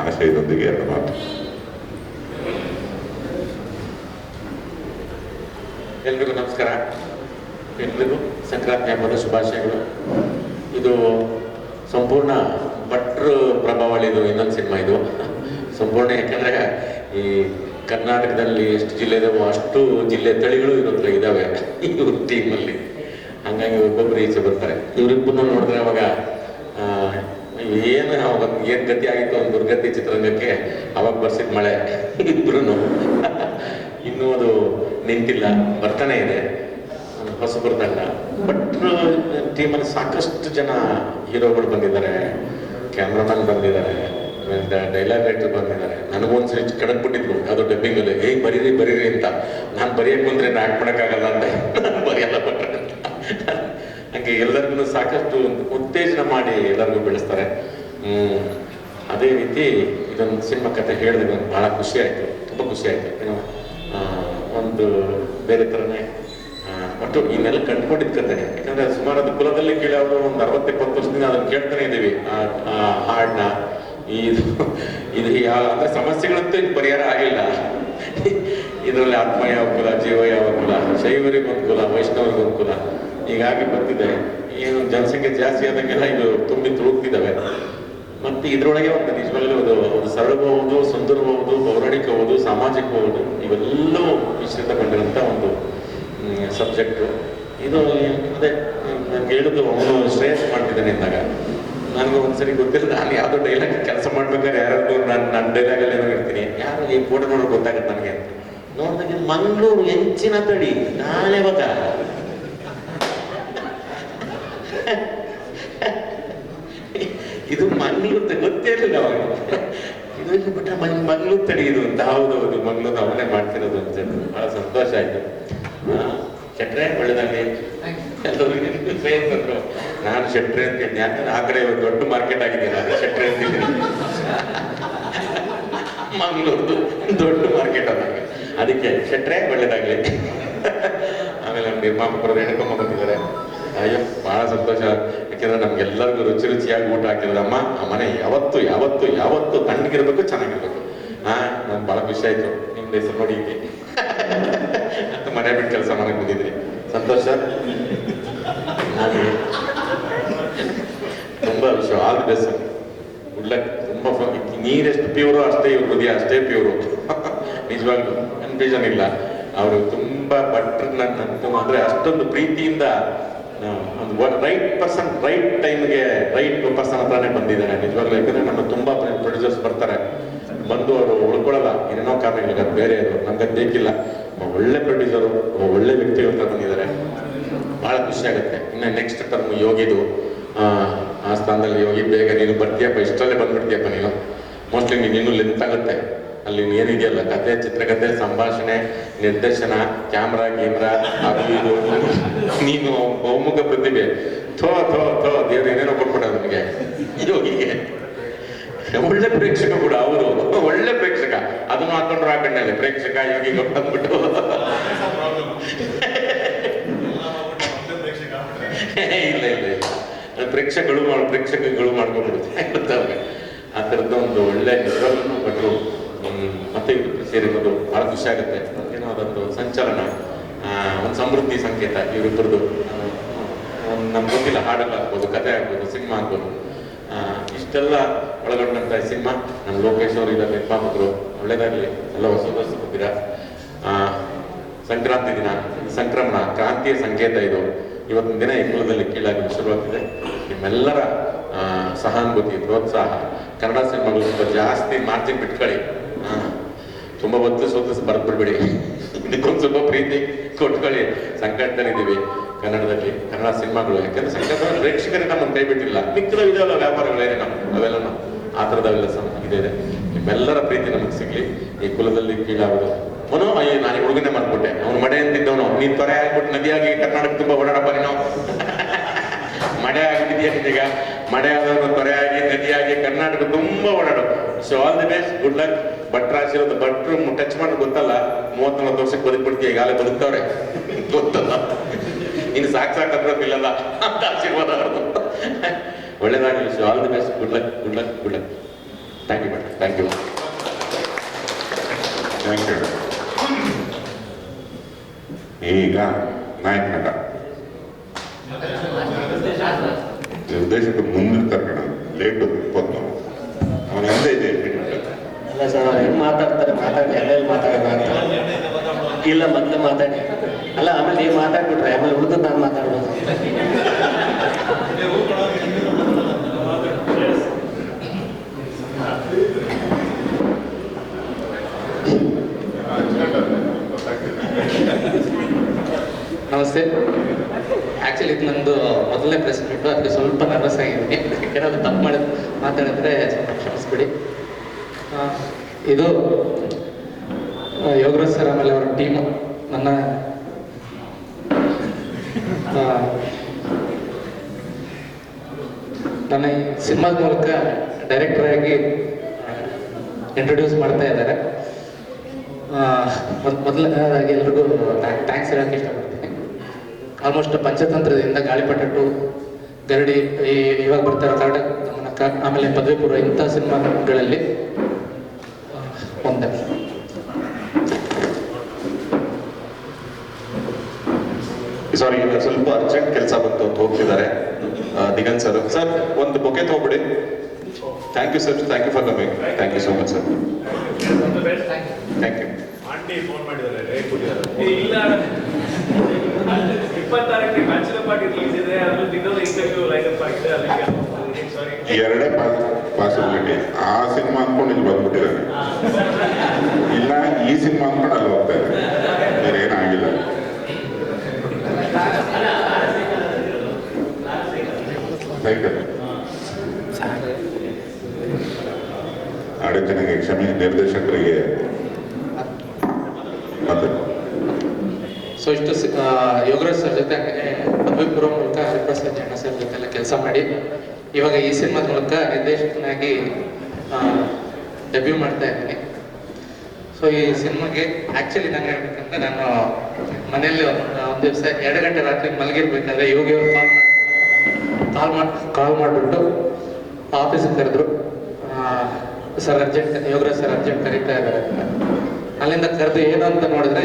ಆಶಯದೊಂದಿಗೆ ಎರಡು ಮಾತು. ಎಲ್ರಿಗೂ ನಮಸ್ಕಾರ. ಎಲ್ರಿಗೂ ಸಂಕ್ರಾಂತಿ ಹಬ್ಬದ ಶುಭಾಶಯಗಳು. ಇದು ಸಂಪೂರ್ಣ ಭಟ್ರು ಪ್ರಭಾವಳಿದು ಇನ್ನೊಂದು ಸಿನಿಮಾ ಇದು. ಸಂಪೂರ್ಣ ಯಾಕಂದರೆ ಈ ಕರ್ನಾಟಕದಲ್ಲಿ ಎಷ್ಟು ಜಿಲ್ಲೆ ಇದಾವೋ ಅಷ್ಟು ಜಿಲ್ಲೆ ತಳಿಗಳು ಇರೋದ್ರ ಇದ್ದಾವೆ ಇವ್ರ ಟೀಮಲ್ಲಿ. ಹಂಗಾಗಿ ಒಬ್ಬೊಬ್ಬರು ಈಚೆ ಬರ್ತಾರೆ. ಇವರಿಬ್ಬರನ್ನು ನೋಡಿದ್ರೆ ಅವಾಗ ಏನು ಗತಿ ಆಗಿತ್ತು ಒಂದು ದುರ್ಗತಿ ಚಿತ್ರರಂಗಕ್ಕೆ ಅವಾಗ ಬರ್ಸಿದ ಮಳೆ ಇಬ್ಬರು ಇನ್ನೂ ಅದು ನಿಂತಿಲ್ಲ, ಬರ್ತಾನೆ ಇದೆ ಹೊಸಬರ ತಂಡ. ಭಟ್ರು ಟೀಮಲ್ಲಿ ಸಾಕಷ್ಟು ಜನ ಹೀರೋಗಳು ಬಂದಿದ್ದಾರೆ, ಕ್ಯಾಮ್ರಾಮನ್ ಬಂದಿದ್ದಾರೆ, ಡೈಲಾಗ್ ರೈಟರ್ ಬಂದಿದ್ದಾರೆ. ನನಗೊಂದ್ಸರಿ ಕೆಡಕ್ಬಿಟ್ಟಿದ್ರು ಯಾವುದೋ ಡಬ್ಬಿಂಗಲ್ಲಿ, ಬರೀರಿ ಅಂತ. ನಾನು ಬರೆಯಕ್ಕೆ ಬಂದರೆ ಆ್ಯಕ್ಟ್ ಮಾಡೋಕ್ಕಾಗಲ್ಲ ಅಂತ ನಾನು ಬರೆಯಲ್ಲ ಭಟ್ರು ಅಂತ. ಹಂಗೆ ಎಲ್ಲರಿಗೂ ಸಾಕಷ್ಟು ಉತ್ತೇಜನ ಮಾಡಿ ಎಲ್ಲರಿಗೂ ಬೆಳೆಸ್ತಾರೆ. ಅದೇ ರೀತಿ ಇದೊಂದು ಸಿನಿಮಾ ಕಥೆ ಹೇಳಿದ್ರೆ ನನಗೆ ಭಾಳ ಖುಷಿ ಆಯಿತು, ತುಂಬ ಖುಷಿ ಆಯಿತು. ಏನೋ ಒಂದು ಬೇರೆ ಥರನೇ ಒಟ್ಟು ಇನ್ನೆಲ್ಲ ಕಂಡುಕೊಂಡಿದ್ದು ಕತೆ. ಯಾಕಂದರೆ ಸುಮಾರು ಅದು ಕುಲದಲ್ಲಿ ಕೇಳಿ ಅವರು ಒಂದು 60-70 ವರ್ಷದಿಂದ ಅದನ್ನು ಕೇಳ್ತಾನೆ ಇದ್ದೀವಿ ಆ ಹಾಡನ್ನ. ಇದು ಯಾವ ಅಂದರೆ ಸಮಸ್ಯೆಗಳಂತೂ ಇದು ಪರಿಹಾರ ಆಗಿಲ್ಲ. ಇದರಲ್ಲಿ ಆತ್ಮ ಯಾವ ಕುಲ, ಜೀವ ಯಾವ ಕುಲ, ಶೈವರಿಗೊಂದು ಕುಲ, ವೈಷ್ಣವರಿಗೊಂದು ಕುಲ ಹೀಗಾಗಿ ಬರ್ತಿದೆ. ಏನು ಜನಸಂಖ್ಯೆ ಜಾಸ್ತಿ ಆದಂಗೆಲ್ಲ ಇದು ತುಂಬಿ ತುಳುಕ್ತಿದ್ದಾವೆ. ಮತ್ತು ಇದರೊಳಗೆ ಒಂದು ನಿಜವಾಗಲೂ ಒಂದು ಸರಳಬಹುದು, ಸುಂದರಬಹುದು, ಪೌರಾಣಿಕಬಹುದು, ಸಾಮಾಜಿಕಬಹುದು ಇವೆಲ್ಲವೂ ಮಿಶ್ರಿತಗೊಂಡಿರುವಂಥ ಒಂದು ಸಬ್ಜೆಕ್ಟು ಇದು. ಅದೇ ನನಗೆ ಹೇಳಿದ್ದು ಅವನು ಶ್ರೇಯಸ್ ಮಾಡ್ತಿದ್ದಾನೆ ಅಂದಾಗ ನನಗೆ ಒಂದ್ಸರಿ ಗೊತ್ತಿಲ್ಲ. ನಾನು ಯಾವುದೋ ಡೈಲಾಗ್ ಕೆಲಸ ಮಾಡ್ಬೇಕಾದ್ರೆ ಯಾರಾದ್ರು ನನ್ನ ಡೈಲಾಗಲ್ಲಿ ಏನೋ ಇರ್ತೀನಿ, ಯಾರು ಈ ಫೋಟೋ ನೋಡೋಕೆ ಗೊತ್ತಾಗುತ್ತೆ ನನಗೆ ಅಂತ ನೋಡಿದಾಗ ಮಂಗಳೂರು ಹೆಂಚಿನ ತಡಿ ನಾಳೆ ಬತ್ತ ಇದು ಮಂಗಳೂರು ಗೊತ್ತೇ ಇರಲಿಲ್ಲ ಅವಾಗ. ಇದು ಇಲ್ಲಿ ಬಿಟ್ರೆ ಮಂಗಳೂರು ತಡಿ ಇದು ಅಂತ. ಹೌದೌದು ಮಂಗಳೂರು ಅವನೇ ಮಾಡ್ತಿರೋದು ಅಂತ ಭಾಳ ಸಂತೋಷ ಆಯಿತು. ಶೆಟ್ರೆ ಒಳ್ಳೆದಾಗಲಿ ಎಲ್ಲರಿಗೂ ಫೇಸ್ ಬಂದರು. ನಾನು ಶೆಟ್ರೆ ಅಂತ ಹೇಳಿ ಯಾಕಂದ್ರೆ ಆ ಕಡೆ ಒಂದು ದೊಡ್ಡ ಮಾರ್ಕೆಟ್ ಆಗಿದೆ, ನಾನು ಶೆಟ್ರೆ ಅಂತಿದ್ದೀನಿ. ಮಂಗಳೂರು ದೊಡ್ಡ ಮಾರ್ಕೆಟ್ ಅದಾಗ ಅದಕ್ಕೆ ಶೆಟ್ರೆ ಒಳ್ಳೇದಾಗ್ಲಿ. ಆಮೇಲೆ ನಮ್ಮ ನಿರ್ಮಾಪಕರು ಹೆಣ್ಕೊಂಬ ಬಂದಿದ್ದಾರೆ. ಅಯ್ಯೋ ಬಹಳ ಸಂತೋಷ, ಯಾಕೆಂದ್ರೆ ನಮ್ಗೆಲ್ಲರಿಗೂ ರುಚಿ ರುಚಿಯಾಗಿ ಊಟ ಹಾಕಿದ್ರಮ್ಮ. ಆ ಮನೆ ಯಾವತ್ತು ಯಾವತ್ತು ಯಾವತ್ತು ತಣ್ಣಗಿರ್ಬೇಕು, ಚೆನ್ನಾಗಿರ್ಬೇಕು. ನನ್ಗೆ ಬಹಳ ಖುಷಿ ಆಯ್ತು ನಿಮ್ದು ಹೆಸರು ನೋಡಿ ಅಂತ ಮನೆ ಬಿಟ್ಟು ಕೆಲಸ ಮಾಡಕ್ ಬಂದಿದ್ರಿ. ಸಂತೋಷ. ತುಂಬಾ ವಿಷಯ all the best. Good luck. ತುಂಬಾ ನೀರೆಷ್ಟು ಪ್ಯೂರು ಅಷ್ಟೇ ಇವ್ರ ಹೃದಯ ಅಷ್ಟೇ ಪ್ಯೂರು. ನಿಜವಾಗ್ಲೂ ಕನ್ಫ್ಯೂಷನ್ ಇಲ್ಲ. ಅವರು ತುಂಬಾ ಭಟ್ರನ್ನ ಅಂದ್ರೆ ಅಷ್ಟೊಂದು ಪ್ರೀತಿಯಿಂದ ಒಂದು ರೈಟ್ ಪರ್ಸನ್ ರೈಟ್ ಟೈಮ್ಗೆ ರೈಟ್ ಪರ್ಸನ್ ಹತ್ರನೇ ಬಂದಿದ್ದಾರೆ ನಿಜವಾಗ್ಲೂ. ಯಾಕಂದ್ರೆ ನಮ್ಮ ತುಂಬಾ ಪ್ರೊಡ್ಯೂಸರ್ಸ್ ಬರ್ತಾರೆ, ಬಂದು ಅವರು ಉಳ್ಕೊಳ್ಳಲ್ಲ, ಏನೇನೋ ಕಾರಣಗಳಿಲ್ಲ, ಅದು ಬೇರೆ ಅದು ನಮ್ಗೆ ಬೇಕಿಲ್ಲ. ಒಳ್ಳೆ ಪ್ರೊಡ್ಯೂಸರು, ಒಳ್ಳೆ ವ್ಯಕ್ತಿಗಳ ಹತ್ರ ಬಂದಿದ್ದಾರೆ. ಬಹಳ ಖುಷಿ ಆಗುತ್ತೆ. ಇನ್ನು ನೆಕ್ಸ್ಟ್ ಟರ್ಮ್ ಯೋಗಿದು ಆ ಸ್ಥಾನದಲ್ಲಿ ಯೋಗಿ ಬೇಗ ನೀನು ಬರ್ತೀಯಪ್ಪ, ಇಷ್ಟರಲ್ಲೇ ಬಂದ್ಬಿಡ್ತೀಯಪ್ಪ ನೀನು. ಮೋಸ್ಟ್ಲಿ ನೀನು ಇನ್ನೂ ಲೆಂತ್ ಆಗುತ್ತೆ ಅಲ್ಲಿ ಏನಿದೆಯಲ್ಲ, ಕತೆ, ಚಿತ್ರಕಥೆ, ಸಂಭಾಷಣೆ, ನಿರ್ದೇಶನ, ಕ್ಯಾಮ್ರಾ ಅದು ಇದು. ನೀನು ಬಹುಮುಖ ಪ್ರತಿಭೆ. ಥೋ ದೇವ್ರು ಏನೇನೋ ಕೊಟ್ಬಿಟ್ಟ ನಮಗೆ ಯೋಗಿಗೆ. ಒಳ್ಳೆ ಪ್ರೇಕ್ಷಕ ಕೂಡ ಅವರು, ಒಳ್ಳೆ ಪ್ರೇಕ್ಷಕ. ಅದನ್ನು ಹಾಕೊಂಡ್ರು ಹಾಕೊಂಡಲ್ಲಿ ಪ್ರೇಕ್ಷಕ ಯೋಗಿ ಅಂದ್ಬಿಟ್ಟು. ಇಲ್ಲ ಪ್ರೇಕ್ಷಕಗಳು ಮಾಡ್ಕೊಂಡ್ಬಿಡುತ್ತೆ ಅವ್ರಿಗೆ. ಆ ಥರದ್ದು ಒಂದು ಒಳ್ಳೆ ನಿಜವಾಗ್ಲೂ ಭಟ್ರು ಮತ್ತೆ ಇವರು ಸೇರಿರೋದು ಬಹಳ ಖುಷಿ ಆಗುತ್ತೆ. ಏನೋ ಅದೊಂದು ಸಂಚಲನ, ಒಂದು ಸಮೃದ್ಧಿ ಸಂಕೇತ ಇವರಿಬ್ಬರದು. ನಮ್ಗೆ ಗೊತ್ತಿಲ್ಲ, ಹಾಡಲ್ಲ ಆಗ್ಬೋದು, ಕತೆ ಆಗ್ಬೋದು, ಸಿನಿಮಾ ಆಗ್ಬೋದು. ಇಷ್ಟೆಲ್ಲ ಒಳಗೊಂಡಂತ ಸಿನಿಮಾ. ನಮ್ಮ ಲೋಕೇಶ್ ಅವರು ಇದರ ನಿರ್ಮಾಪಕರು. ಒಳ್ಳೇದಾಗಲಿ, ಎಲ್ಲ ಹೊಸ ಬರ್ತೀರಾ. ಸಂಕ್ರಾಂತಿ ದಿನ, ಸಂಕ್ರಮಣ, ಕ್ರಾಂತಿಯ ಸಂಕೇತ ಇದು. ಇವತ್ತಿನ ದಿನ ಈ ಕುಲದಲ್ಲಿ ಕೀಳಾಗಿ ಶುರುವಾಗ್ತಿದೆ. ನಿಮ್ಮೆಲ್ಲರ ಸಹಾನುಭೂತಿ, ಪ್ರೋತ್ಸಾಹ, ಕನ್ನಡ ಸಿನಿಮಾಗಳು ಸ್ವಲ್ಪ ಜಾಸ್ತಿ ಮಾರ್ಜಿನ್ ಬಿಟ್ಕೊಳ್ಳಿ. ತುಂಬ ಒತ್ತಿಸಿ ಬರ್ದ್ಬಿಡ್ಬೇಡಿ. ಇದಕ್ಕೊಂದು ಸ್ವಲ್ಪ ಪ್ರೀತಿ ಕೊಟ್ಕೊಳ್ಳಿ. ಸಂಕಟದಲ್ಲಿದ್ದೀವಿ ಕನ್ನಡದಲ್ಲಿ, ಕನ್ನಡ ಸಿನಿಮಾಗಳು. ಯಾಕಂದ್ರೆ ಸಂಕಟ ಪ್ರೇಕ್ಷಕರೇ ನಮ್ಮನ್ನು ಕೈ ಬಿಟ್ಟಿಲ್ಲ. ಮಿಕ್ಕಲು ಇದೆಯಲ್ಲ ವ್ಯಾಪಾರಗಳೇನೇ ಅವೆಲ್ಲ ಆ ಥರದವೆಲ್ಲ ಇದೆ. ನಿಮ್ಮೆಲ್ಲರ ಪ್ರೀತಿ ನಮಗೆ ಸಿಗ್ಲಿ. ಈ ಕುಲದಲ್ಲಿ ಕೀಳಾಗೋದು ನಾನು ಹುಡುಗನೇ ಮಾಡ್ಬಿಟ್ಟೆ. ಅವ್ನು ಮಡೆ ಅಂತಿದ್ದವನು, ನೀನ್ ತೊರೆ ಆಗ್ಬಿಟ್ಟು ನದಿಯಾಗಿ ಕರ್ನಾಟಕ ತುಂಬಾ ಓಡಾಡಪ್ಪ ನೀನು. ಮಡೆ ಆಗಿದೆಯಾ ಈಗ? ಮಡೆ ಆದವನು ತೊರೆಯಾಗಿ ನದಿಯಾಗಿ ಕರ್ನಾಟಕ ತುಂಬಾ ಓಡಾಡು. So all the best, good luck. ಭಟ್ರಾಶಿರೋದು ಭಟ್ರು ಟಚ್ ಮಾಡಿ ಗೊತ್ತಲ್ಲ, 34 ವರ್ಷಕ್ಕೆ ಬದುಕ್ಬಿಡ್ತೀಯ. ಈಗಾಗಲೇ ಬದುಕ್ತವ್ರೆ ಗೊತ್ತಲ್ಲ. ಇನ್ನು ಸಾಕಂದ್ರೆ ಇಲ್ಲಲ್ಲ ಅಂತ ಆಶೀರ್ವಾದ ಅವ್ರದ್ದು. ಒಳ್ಳೇದಾಗಲಿ. So all the best, good luck. Thank you Bhat, thank you. ಈಗ ನಾಯಕ ನಟ ನಿರ್ದೇಶಕ ಮುಂದಿರ್ತಾರೆ ಕಣ, ಲೇಟ್ 20 ಅವನ ಹಿಂದೆ ಇದೆ. ಅಲ್ಲ ಸರ್, ಅವ್ರು ಹೆಂಗ್ ಮಾತಾಡ್ತಾರೆ, ಎಲ್ಲೆಲ್ಲಿ ಮಾತಾಡೋಣ ಅಂತ ಇಲ್ಲ, ಮೊದಲು ಮಾತಾಡಿ. ಅಲ್ಲ, ಆಮೇಲೆ ನೀವು ಮಾತಾಡ್ಬಿಟ್ರೆ ಆಮೇಲೆ ಉಳಿದು ನಾನು ಮಾತಾಡ್ಬೋದು. ನಮಸ್ತೆ. ಆ್ಯಕ್ಚುಲಿ ಇದು ನಂದು ಮೊದಲನೇ ಪ್ರೆಸ್ ಮೀಟು, ಅದಕ್ಕೆ ಸ್ವಲ್ಪ ನರ್ವಸ್ ಆಗಿದ್ದೀನಿ. ಏನಾದರೂ ತಪ್ಪು ಮಾತಾಡಿದ್ರೆ ಸ್ವಲ್ಪ ಕ್ಷಮಿಸ್ಬಿಡಿ. ಇದು ಯೋಗರಾಜ್ ಸರ್ ಆಮೇಲೆ ಅವರ ಟೀಮು ನನ್ನ ಈ ಸಿನಿಮಾದ ಮೂಲಕ ಡೈರೆಕ್ಟರ್ ಆಗಿ ಇಂಟ್ರೊಡ್ಯೂಸ್ ಮಾಡ್ತಾ ಇದ್ದಾರೆ. ಮೊದಲನೇದಾಗಿ ಎಲ್ರಿಗೂ ಥ್ಯಾಂಕ್ಸ್ ಹೇಳೋಕ್ಕೆ ಇಷ್ಟಪಡ್ತೀನಿ. ಆಲ್ಮೋಸ್ಟ್ ಪಂಚತಂತ್ರದಿಂದ ಗಾಳಿಪಟ 2, ಗರಡಿ, ಇವಾಗ ಬರ್ತಾರೋ ಕರ್ನಾಟಕ ಗಮನಕ್ಕ, ಆಮೇಲೆ ಪದವಿ ಪೂರ್ವ, ಇಂಥ ಸಿನಿಮಾಗಳಲ್ಲಿ ಒಂದೇ. ಸಾರಿ, ಸ್ವಲ್ಪ ಅರ್ಜೆಂಟ್ ಕೆಲಸ ಬಂತು ಅಂತ ಹೋಗ್ತಿದ್ದಾರೆ ದಿಗಂತ್ ಸರ್. ಸರ್ ಒಂದು ಬೊಕೆ ತಗೋಬಿಡಿ. Thank you sir, thank you for coming. Thank you so much sir. Thank you. Aunty phone ಮಾಡಿದ್ದಾರೆ, ಇಲ್ಲ 26ಕ್ಕೆ ಬ್ಯಾಚುಲರ್ ಪಾರ್ಟಿ ರಿಲೀಸ್ ಇದೆ, ಅದ್ರಲ್ಲಿ ಇನ್ನೊಂದು ಇಂಟರ್ವ್ಯೂ ಲೈನಪ್ ಆಗಿದೆ. ಅದಕ್ಕೆ ಸಾರಿ, ಎರಡೇ ಪಾಸಿಬಿಲಿಟಿ. ಆ ಸಿನಿಮಾ ಅನ್ಕೊಂಡು ಇಲ್ಲಿ ಬಂದ್ಬಿಟ್ಟಿದ್ದಾರೆ, ಇಲ್ಲ ಈ ಸಿನಿಮಾ ಅನ್ಕೊಂಡು ಅಲ್ಲಿ ಹೋಗ್ತಾ ಇದ್ದಾರೆ. ಬೇರೆ ಏನಾಗಿಲ್ಲ. ಅಡಚಣೆಗೆ ಕ್ಷಮೆ. ನಿರ್ದೇಶಕರಿಗೆ ಮತ್ತೆ ಸೊ ಇಷ್ಟು ಯೋಗರಾಜ್ ಸರ್ ಜೊತೆ ಪದವಿ ಪೂರ್ವ ಮೂಲಕ ಹರಿಪ್ರಸಾದ್ ಜೈನ ಸರ್ ಜೊತೆ ಎಲ್ಲ ಕೆಲಸ ಮಾಡಿ ಇವಾಗ ಈ ಸಿನಿಮಾದ ಮೂಲಕ ನಿರ್ದೇಶಕನಾಗಿ ಡೆಬ್ಯೂ ಮಾಡ್ತಾ ಇದ್ದೀನಿ. ಸೊ ಈ ಸಿನಿಮಾಗೆ ಆ್ಯಕ್ಚುಲಿ ನಾನು ಹೇಳ್ಬೇಕಂದ್ರೆ ನಾನು ಮನೆಯಲ್ಲಿ ಒಂದು ದಿವಸ 2 ಗಂಟೆ ರಾತ್ರಿ ಮಲಗಿರ್ಬೇಕಾದ್ರೆ ಯೋಗಿ ಅವರು ಕಾಲ್ ಮಾಡಿಬಿಟ್ಟು ಆಫೀಸಿಗೆ ಕರೆದ್ರು. Sir urgent, Yogaraj sir urgent ಕರೀತಾ ಇದ್ದಾರೆ ಅಂತ. ಅಲ್ಲಿಂದ ಕರೆದು ಏನು ಅಂತ ನೋಡಿದ್ರೆ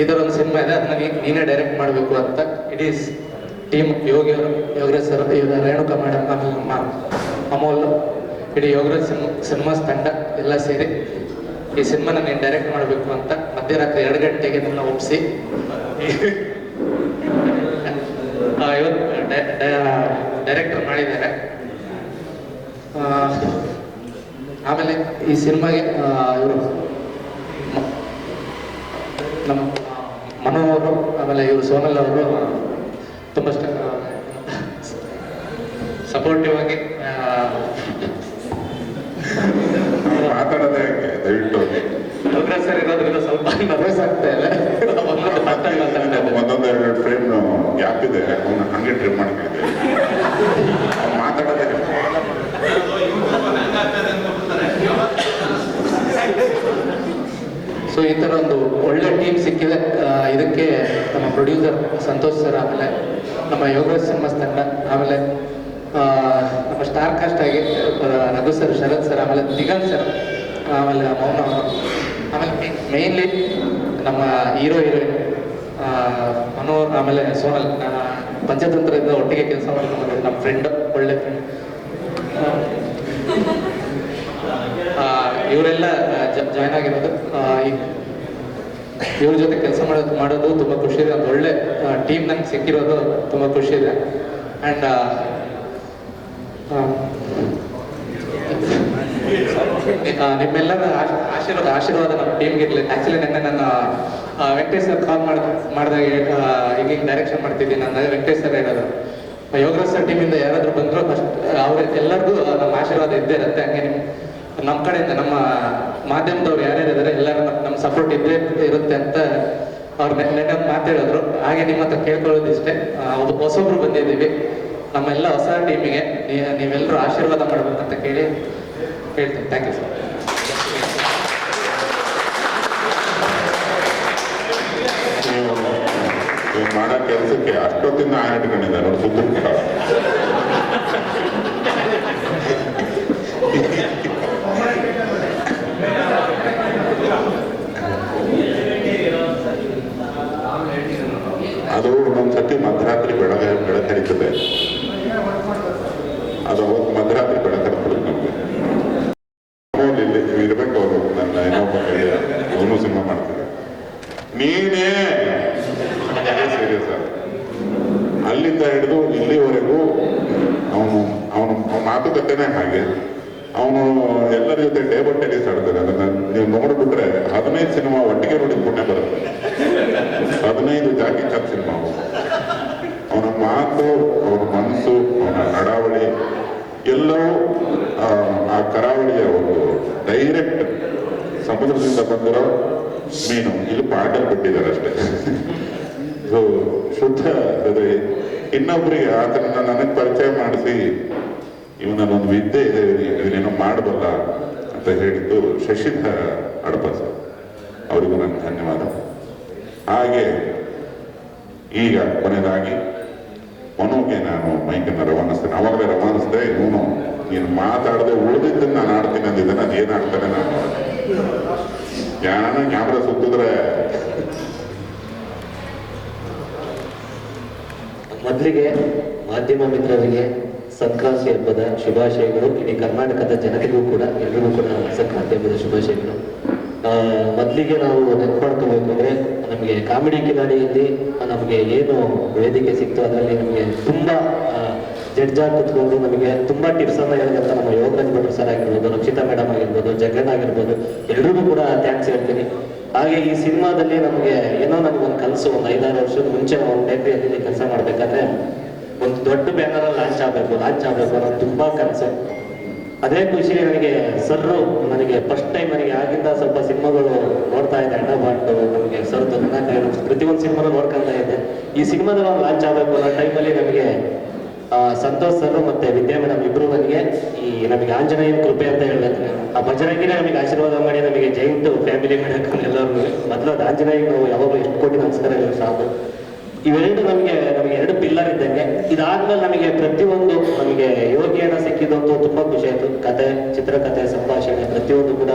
ಇದರೊಂದು ಸಿನಿಮಾ ಇದೆ, ಅದನ್ನ ನೀನೇ ಡೈರೆಕ್ಟ್ ಮಾಡಬೇಕು ಅಂತ ಇಡೀ team Yogaraj sir, Renuka madam, ಆಮೇಲೆ ನಮ್ಮ ಅಮೋಲ್, ಇಡೀ ಯೋಗರಾಜ್ ಸಿನಿಮಾಸ್ ತಂಡ ಎಲ್ಲ ಸೇರಿ ಈ ಸಿನಿಮಾನ ನೀನು ಡೈರೆಕ್ಟ್ ಮಾಡಬೇಕು ಅಂತ ಮಧ್ಯರಾತ್ರಿ 2 ಗಂಟೆಗೆ ನನ್ನ ಒಪ್ಪಿಸಿ ಇವತ್ತು ಡೈರೆಕ್ಟರ್ ಮಾಡಿದ್ದಾರೆ. ಆಮೇಲೆ ಈ ಸಿನಿಮಾಗೆ ಇವರು ನಮ್ಮ ಮನೋ ಅವರು, ಆಮೇಲೆ ಇವರು ಸೋನಲ್ ಅವರು ತುಂಬ ಸಪೋರ್ಟಿವ್ ಆಗಿ ಮಾತಾಡೋದೇ ದಯವಿಟ್ಟು ಯೋಗರಾಜ್ ಸರ್ ಇರೋದ್ರಿಂದ ಸ್ವಲ್ಪ ನರ್ವಸ್ ಆಗ್ತಾ ಇದೆ. ಒಂದೊಂದೆರಡು ಫ್ರೇಮ್ ಗ್ಯಾಪ್ ಇದೆ, ಅವನು ಹಂಗೆ ಟ್ರಿಮ್ ಮಾಡ್ಕೊಂಡಿದ್ದೆ. ಅವ್ನು ಮಾತಾಡೋದೇ ಸೊ ಈ ಥರ ಒಂದು ಒಳ್ಳೆ ಟೀಮ್ ಸಿಕ್ಕಿದೆ. ಇದಕ್ಕೆ ನಮ್ಮ ಪ್ರೊಡ್ಯೂಸರ್ ಸಂತೋಷ್ ಸರ್, ಆಮೇಲೆ ನಮ್ಮ ಯೋಗರಾಜ್ ಸಿನಿಮಾಸ್ ತಂಡ, ಆಮೇಲೆ ನಮ್ಮ ಸ್ಟಾರ್ ಕಾಸ್ಟ್ ಆಗಿ ರಘು ಸರ್, ಶರತ್ ಸರ್, ಆಮೇಲೆ ದಿಗಂತ್ ಸರ್, ಆಮೇಲೆ ಮೌನ ಅವರು, ಆಮೇಲೆ ಮೇನ್ಲಿ ನಮ್ಮ ಹೀರೋಯಿನ್ ಮನೋಹರ್, ಆಮೇಲೆ ಸೋನಲ್. ಪಂಚತಂತ್ರದಿಂದ ಒಟ್ಟಿಗೆ ಕೆಲಸ ಮಾಡ್ಕೊಂಡು ನಮ್ಮ ಫ್ರೆಂಡ್, ಒಳ್ಳೆ ಫ್ರೆಂಡ್. ಇವರೆಲ್ಲ ಜಾಯ್ನ್ ಆಗಿರೋದು. ಇವ್ರ ಜೊತೆ ಕೆಲಸ ಮಾಡೋದು ತುಂಬ ಖುಷಿ ಇದೆ. ಒಂದು ಒಳ್ಳೆ ಟೀಮ್ ನನಗೆ ಸಿಕ್ಕಿರೋದು ತುಂಬ ಖುಷಿ ಇದೆ. ಆ್ಯಂಡ್ ನಿಮ್ಮೆಲ್ಲರ ಆಶೀರ್ವಾದ ನಮ್ಮ ಟೀಮ್ಗೆ ಇರಲಿ. ಆ್ಯಕ್ಚುಲಿ ನೆನ್ನೆ ನನ್ನ ವೆಂಕಟೇಶ್ ಸರ್ ಕಾಲ್ ಮಾಡಿದಾಗ ಈಗ ಡೈರೆಕ್ಷನ್ ಮಾಡ್ತಿದ್ದೀನಿ ನಾನು. ವೆಂಕಟೇಶ್ ಸರ್ ಹೇಳೋದು, ಯೋಗರಾಜ್ ಸರ್ ಟೀಮಿಂದ ಯಾರಾದರೂ ಬಂದರೂ ಫಸ್ಟ್ ಅವ್ರ ಎಲ್ಲರಿಗೂ ನಮ್ಮ ಆಶೀರ್ವಾದ ಇದ್ದೇ ಇರುತ್ತೆ. ಹಂಗೆ ನಮ್ಮ ಕಡೆಯಿಂದ, ನಮ್ಮ ಮಾಧ್ಯಮದವ್ರು ಯಾರ್ಯಾರಿದ್ದಾರೆ ಎಲ್ಲರೂ ನಮ್ಮ ಸಪೋರ್ಟ್ ಇದ್ದೇ ಇರುತ್ತೆ ಅಂತ ಅವ್ರು ನೆನ್ನೆ ಒಂದು ಮಾತಾಡಿದ್ರು. ಹಾಗೆ ನಿಮ್ಮ ಹತ್ರ ಕೇಳ್ಕೊಳ್ಳೋದಿಷ್ಟೇ, ಹೊಸೊಬ್ರು ಬಂದಿದ್ದೀವಿ, ನಮ್ಮೆಲ್ಲ ಹೊಸ ಟೀಮಿಗೆ ನೀವೆಲ್ಲರೂ ಆಶೀರ್ವಾದ ಮಾಡ್ಬೇಕಂತ ಹೇಳ್ತೀನಿ. Thank you sir. ನೀವು ಮಾಡೋ ಕೆಲಸಕ್ಕೆ ಅಷ್ಟೊತ್ತಿಂದ ಇಟ್ಕೊಂಡಿದ್ದಾರೆ ಅವ್ರು ಸುತ್ತ ಅದು ಒಂದೊಂದ್ಸತಿ ಮಧ್ಯರಾತ್ರಿ ಬೆಳಕರಿತದೆ. ಅದು ಅವತ್ತು ಮಧ್ಯರಾತ್ರಿ ಬೆಳಕರಿತದೆ ನಮಗೆ. ಇಲ್ಲಿ ಇರ್ಬೇಕು ಅವರು. ನನ್ನ ಇನ್ನೊಬ್ಬ ಅವನು ಸಿನಿಮಾ ಮಾಡ್ತಿದ್ದೆ, ನೀನೇ ಸೀರಿಯಸ್ ಆಗ ಅಲ್ಲಿಂದ ಹಿಡಿದು ಇಲ್ಲಿವರೆಗೂ ಅವನು ಮಾತುಕತೆನೇ ಹಾಗೆ. ಅವನು ಎಲ್ಲರ ಜೊತೆ ಟೇಬಲ್ ಟೆನಿಸ್ ಆಡ್ತಾನೆ. ಅದನ್ನ ನೀವು ನೋಡ್ಬಿಟ್ರೆ 15 ಸಿನಿಮಾ ಒಟ್ಟಿಗೆ ನೋಡಿ ಪುಣ್ಯ ಬರುತ್ತೆ. 15 ಜಾಕಿ ಚಾಪ್ ಸಿನಿಮಾ. ಅವನ ಮಾತು, ಅವನ ಮನಸ್ಸು, ಅವನ ನಡಾವಳಿ ಎಲ್ಲವೂ ಆ ಕರಾವಳಿಯ ಒಂದು ಡೈರೆಕ್ಟ್ ಸಮುದ್ರದಿಂದ ಬಂದಿರೋ ಮೀನು ಇಲ್ಲಿ ಪಾಟಲ್ಲಿ ಬಿಟ್ಟಿದ್ದಾರೆ ಅಷ್ಟೇ. ಸೊ ಶುದ್ಧ ಹೃದಯ. ಇನ್ನೊಬ್ಬರಿಗೆ ಆತನನ್ನ ನನಗೆ ಪರಿಚಯ ಮಾಡಿಸಿ ಇವನಲ್ಲೊಂದು ವಿದ್ಯೆ ಇದೆ, ಇದನ್ನೇನೋ ಮಾಡಬಲ್ಲ ಅಂತ ಹೇಳಿದ್ದು ಶಶಿಧರ ಅಡಪ ಸರ್, ಅವರಿಗೂ ನನ್ನ ಧನ್ಯವಾದ. ಹಾಗೆ ಈಗ ಕೊನೆಯದಾಗಿ ಮನೋಗೆ ನಾನು ಮೈಕನ್ನು ರವಾನಿಸ್ತೇನೆ. ಅವಾಗಲೇ ರವಾನಿಸಿದೆ, ಇವನು ನೀನು ಮಾತಾಡದೆ ಉಳಿದಿದ್ದನ್ನು ನಾನು ಆಡ್ತೀನಿ ಅಂದಿದ್ದಾನೆ. ಅದೇನು ಆಡ್ತಾನೆ ನಾನು ಕ್ಯಾಮ್ರಾ ಸುತ್ತಿದ್ರೆ. ಮೊದಲಿಗೆ ಮಾಧ್ಯಮ ಮಿತ್ರರಿಗೆ ಸಂಕ್ರಾಂತಿ ಹಬ್ಬದ ಶುಭಾಶಯಗಳು. ಇಡೀ ಕರ್ನಾಟಕದ ಜನತೆಗೂ ಕೂಡ, ಎಲ್ರಿಗೂ ಕೂಡ ಸಂಕ್ರಾಂತಿ ಹಬ್ಬದ ಶುಭಾಶಯಗಳು. ಮೊದಲಿಗೆ ನಾವು ನೆನಪು ಮಾಡ್ಕೋಬೇಕು ಅಂದರೆ, ನಮಗೆ ಕಾಮಿಡಿ ಕಿಲಾಡಿಯಲ್ಲಿ ನಮಗೆ ಏನು ವೇದಿಕೆ ಸಿಕ್ತು ಅದರಲ್ಲಿ ನಮಗೆ ತುಂಬ ಜಡ್ಜಾಗಿ ಕುತ್ಕೊಂಡು ನಮಗೆ ತುಂಬ ಟಿಪ್ಸನ್ನು ಹೇಳಿದಂಥ ನಮ್ಮ ಯೋಗರಾಜ್ ಭಟ್ರು ಸರ್ ಆಗಿರ್ಬೋದು, ರಕ್ಷಿತಾ ಮೇಡಮ್ ಆಗಿರ್ಬೋದು, ಜಗನ್ ಆಗಿರ್ಬೋದು, ಎಲ್ರಿಗೂ ಕೂಡ ಥ್ಯಾಂಕ್ಸ್ ಹೇಳ್ತೀನಿ. ಹಾಗೆ ಈ ಸಿನಿಮಾದಲ್ಲಿ ನಮಗೆ ಏನೋ ನನಗೊಂದು ಕನಸು, ಒಂದು 5-6 ವರ್ಷದ ಮುಂಚೆ ಒಂದು ಟೈಪ್ರಿಯಲ್ಲಿ ಕೆಲಸ ಮಾಡಬೇಕಾದ್ರೆ ಒಂದು ದೊಡ್ಡ ಬ್ಯಾನರಲ್ಲಿ ಲಾಂಚ್ ಆಗಬೇಕು ಅನ್ನೋದು ತುಂಬ ಕನಸು. ಅದೇ ಖುಷಿ ನನಗೆ ಸರ್ರು, ನನಗೆ ಫಸ್ಟ್ ಟೈಮ್ ನನಗೆ ಆಗಿಂದ ಸ್ವಲ್ಪ ಸಿನಿಮಾಗಳು ನೋಡ್ತಾ ಇದ್ದೆ, ಅಣ್ಣ ಬಾಂಡು, ನಮಗೆ ಸರ್ ಪ್ರತಿಯೊಂದು ಸಿನಿಮಾನು ನೋಡ್ಕೊಳ್ತಾ ಇದ್ದೆ. ಈ ಸಿನಿಮಾದಲ್ಲಿ ಲಾಂಚ್ ಆಗಬೇಕು ಅನ್ನೋ ಟೈಮಲ್ಲಿ ನಮಗೆ ಸಂತೋಷ್ ಸರ್ ಮತ್ತು ವಿದ್ಯಾ ಮೇಡಮ್ ಇಬ್ಬರು ನನಗೆ ಈ ನಮಗೆ ಆಂಜನೇಯನ ಕೃಪೆ ಅಂತ ಹೇಳ್ಬೇಕು. ಆ ಬಜರಂಗಿನೇ ನಮಗೆ ಆಶೀರ್ವಾದ ಮಾಡಿ ನಮಗೆ ಜೈಂಟ್ ಫ್ಯಾಮಿಲಿ ಮಾಡಕ್ಕೆ ಎಲ್ಲರೂ ಮೊದಲು ಅದು ಆಂಜನೇಯ ನಾವು ಯಾವಾಗಲೂ ಎಷ್ಟು ಕೋಟಿ ನಮಸ್ಕಾರ ಹೇಳಿ ಸಾಕು. ಇವೆರಡು ನಮಗೆ ಎರಡು ಪಿಲ್ಲರ್ ಇದ್ದಂಗೆ. ಇದಾದ್ಮೇಲೆ ನಮಗೆ ಪ್ರತಿಯೊಂದು ನಮಗೆ ಯೋಗಿಯನ್ನ ಸಿಕ್ಕಿದಂತೂ ತುಂಬಾ ಖುಷಿ ಆಯ್ತು. ಕತೆ, ಚಿತ್ರಕಥೆ, ಸಂಭಾಷಣೆ ಪ್ರತಿಯೊಂದು ಕೂಡ